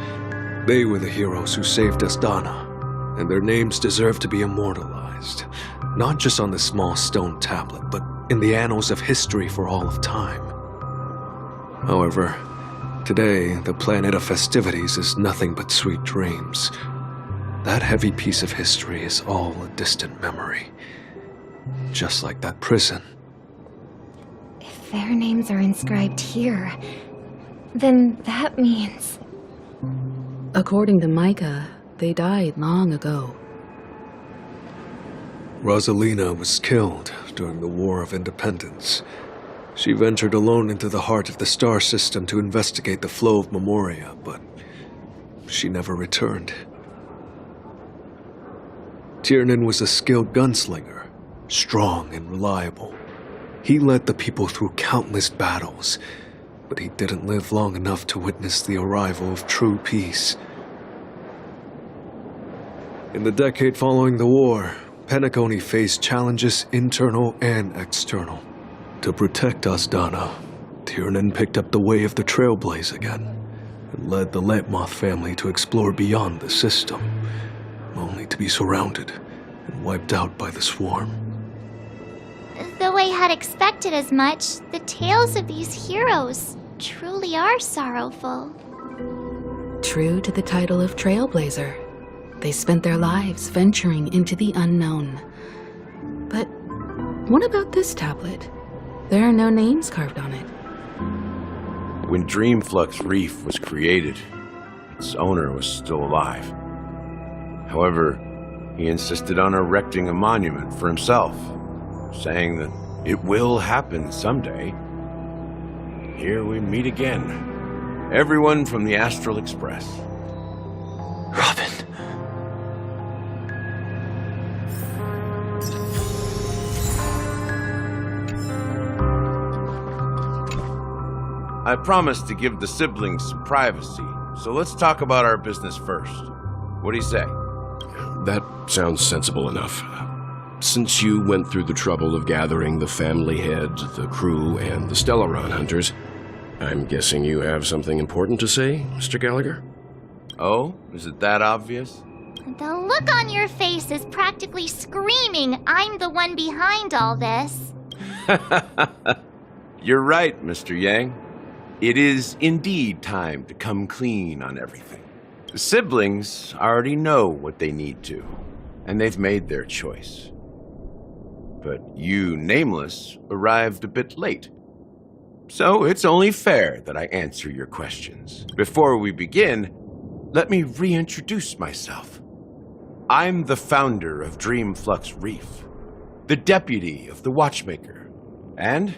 They were the heroes who saved Asdana, and their names deserve to be immortalized, not just on this small stone tablet, but in the annals of history for all of time. However, today, the planet of festivities is nothing but sweet dreams. That heavy piece of history is all a distant memory, just like that prison. If their names are inscribed here, then that means... According to Micah, they died long ago. Rosalina was killed during the War of Independence. She ventured alone into the heart of the star system to investigate the flow of Memoria, but she never returned. Tiernan was a skilled gunslinger, strong and reliable. He led the people through countless battles, but he didn't live long enough to witness the arrival of true peace. In the decade following the war, Penacony faced challenges internal and external. To protect Asdana, Tiernan picked up the way of the Trailblaze again, and led the Letmoth family to explore beyond the system, only to be surrounded and wiped out by the swarm. Though I had expected as much, the tales of these heroes truly are sorrowful. True to the title of Trailblazer, they spent their lives venturing into the unknown. But what about this tablet? There are no names carved on it. When Dreamflux Reef was created, its owner was still alive. However, he insisted on erecting a monument for himself, saying that it will happen someday. Here we meet again. Everyone from the Astral Express. Robin. I promised to give the siblings some privacy, so let's talk about our business first. What do you say? That sounds sensible enough. Since you went through the trouble of gathering the family head, the crew, and the Stellaron hunters, I'm guessing you have something important to say, Mr. Gallagher? Oh, is it that obvious? The look on your face is practically screaming, I'm the one behind all this. You're right, Mr. Yang. It is indeed time to come clean on everything. The siblings already know what they need to, and they've made their choice. But you, Nameless, arrived a bit late. So it's only fair that I answer your questions. Before we begin, let me reintroduce myself. I'm the founder of Dreamflux Reef, the deputy of the Watchmaker, and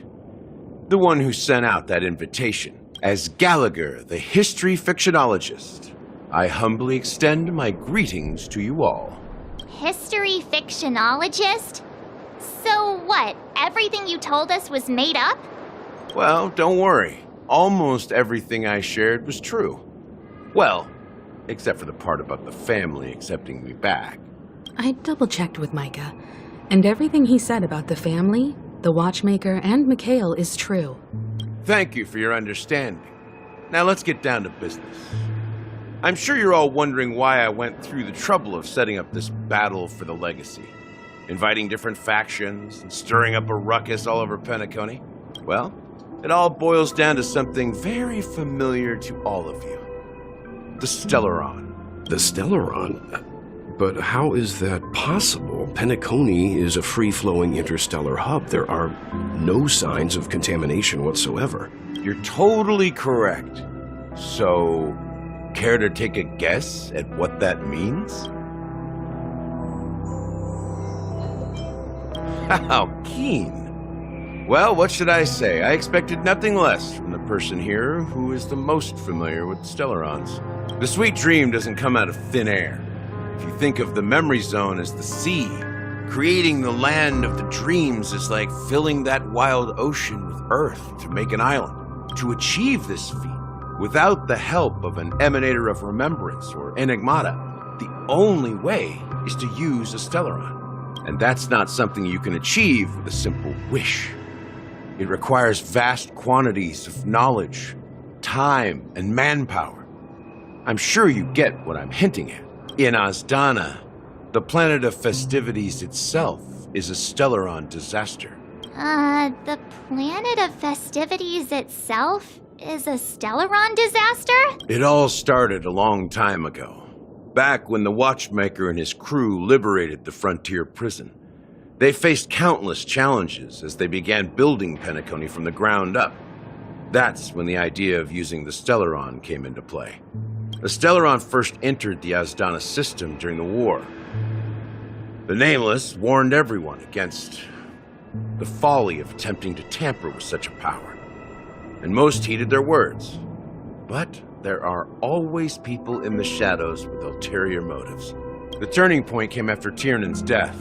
the one who sent out that invitation. As Gallagher, the history fictionologist, I humbly extend my greetings to you all. History fictionologist? So what, everything you told us was made up? Well, don't worry. Almost everything I shared was true. Well, except for the part about the family accepting me back. I double-checked with Micah, and everything he said about the family, the Watchmaker, and Mikhail is true. Thank you for your understanding. Now let's get down to business. I'm sure you're all wondering why I went through the trouble of setting up this battle for the legacy, inviting different factions and stirring up a ruckus all over Penacony. Well, it all boils down to something very familiar to all of you. The Stellaron. The Stellaron? But how is that possible? Penacony is a free-flowing interstellar hub. There are no signs of contamination whatsoever. You're totally correct. So, care to take a guess at what that means? How keen. Well, what should I say? I expected nothing less from the person here who is the most familiar with Stellarons. The sweet dream doesn't come out of thin air. If you think of the memory zone as the sea, creating the land of the dreams is like filling that wild ocean with earth to make an island. To achieve this feat, without the help of an emanator of remembrance or enigmata, the only way is to use a Stellaron. And that's not something you can achieve with a simple wish. It requires vast quantities of knowledge, time, and manpower. I'm sure you get what I'm hinting at. In Azdana, the planet of festivities itself is a Stellaron disaster. The planet of festivities itself is a Stellaron disaster? It all started a long time ago. Back when the Watchmaker and his crew liberated the frontier prison. They faced countless challenges as they began building Penacony from the ground up. That's when the idea of using the Stellaron came into play. The Stellaron first entered the Azdana system during the war. The Nameless warned everyone against the folly of attempting to tamper with such a power, and most heeded their words. But there are always people in the shadows with ulterior motives. The turning point came after Tiernan's death.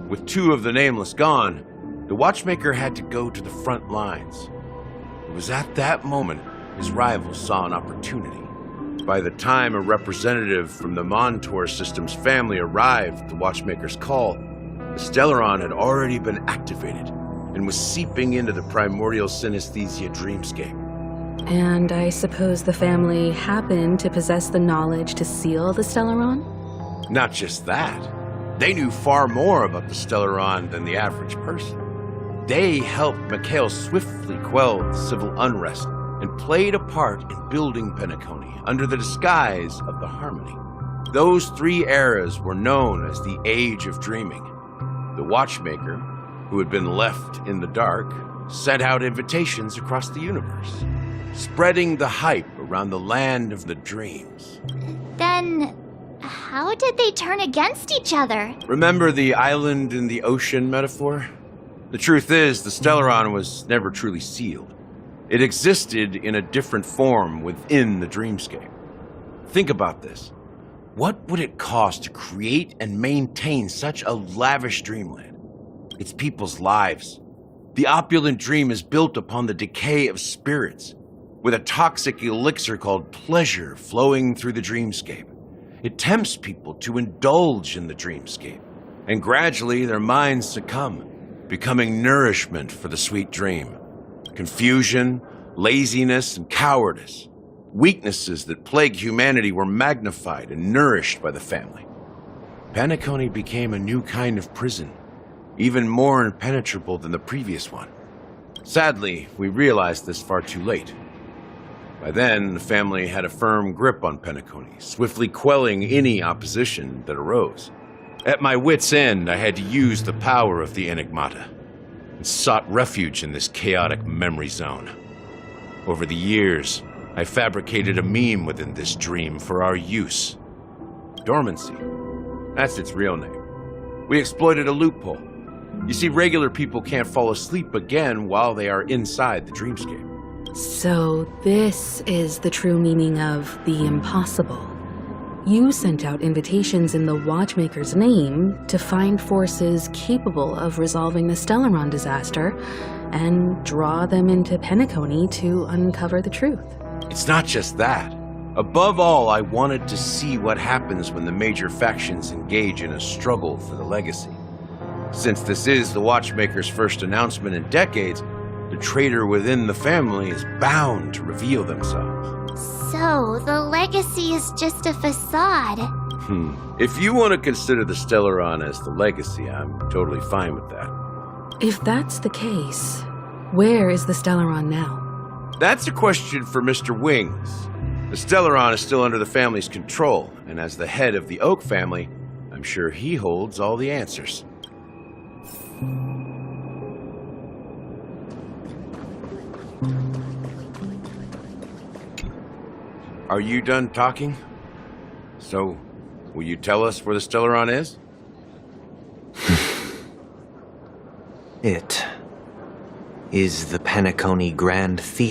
With 2 of the Nameless gone, the Watchmaker had to go to the front lines. It was at that moment his rivals saw an opportunity. By the time a representative from the Montour Systems family arrived at the Watchmaker's call, the Stellaron had already been activated and was seeping into the primordial synesthesia dreamscape. And I suppose the family happened to possess the knowledge to seal the Stellaron? Not just that. They knew far more about the Stellaron than the average person. They helped Mikhail swiftly quell the civil unrest and played a part in building Penacony under the disguise of the Harmony. Those 3 eras were known as the Age of Dreaming. The Watchmaker, who had been left in the dark, sent out invitations across the universe, spreading the hype around the land of the dreams. Then, how did they turn against each other? Remember the island in the ocean metaphor? The truth is, the Stellaron was never truly sealed. It existed in a different form within the dreamscape. Think about this. What would it cost to create and maintain such a lavish dreamland? It's people's lives. The opulent dream is built upon the decay of spirits, with a toxic elixir called pleasure flowing through the dreamscape. It tempts people to indulge in the dreamscape, and gradually their minds succumb, becoming nourishment for the sweet dream. Confusion, laziness, and cowardice, weaknesses that plague humanity, were magnified and nourished by the family. Penacony became a new kind of prison, even more impenetrable than the previous one. Sadly, we realized this far too late. By then, the family had a firm grip on Penacony, swiftly quelling any opposition that arose. At my wit's end, I had to use the power of the Enigmata, and sought refuge in this chaotic memory zone. Over the years, I fabricated a meme within this dream for our use. Dormancy. That's its real name. We exploited a loophole. You see, regular people can't fall asleep again while they are inside the dreamscape. So this is the true meaning of the impossible. You sent out invitations in the Watchmaker's name to find forces capable of resolving the Stellaron disaster and draw them into Penacony to uncover the truth. It's not just that. Above all, I wanted to see what happens when the major factions engage in a struggle for the legacy. Since this is the Watchmaker's first announcement in decades, the traitor within the family is bound to reveal themselves. So, the legacy is just a facade. If you want to consider the Stellaron as the legacy, I'm totally fine with that. If that's the case, where is the Stellaron now? That's a question for Mr. Wings. The Stellaron is still under the family's control, and as the head of the Oak family, I'm sure he holds all the answers. Are you done talking? So, will you tell us where the Stellaron is? It is the Penacony Grand Theater.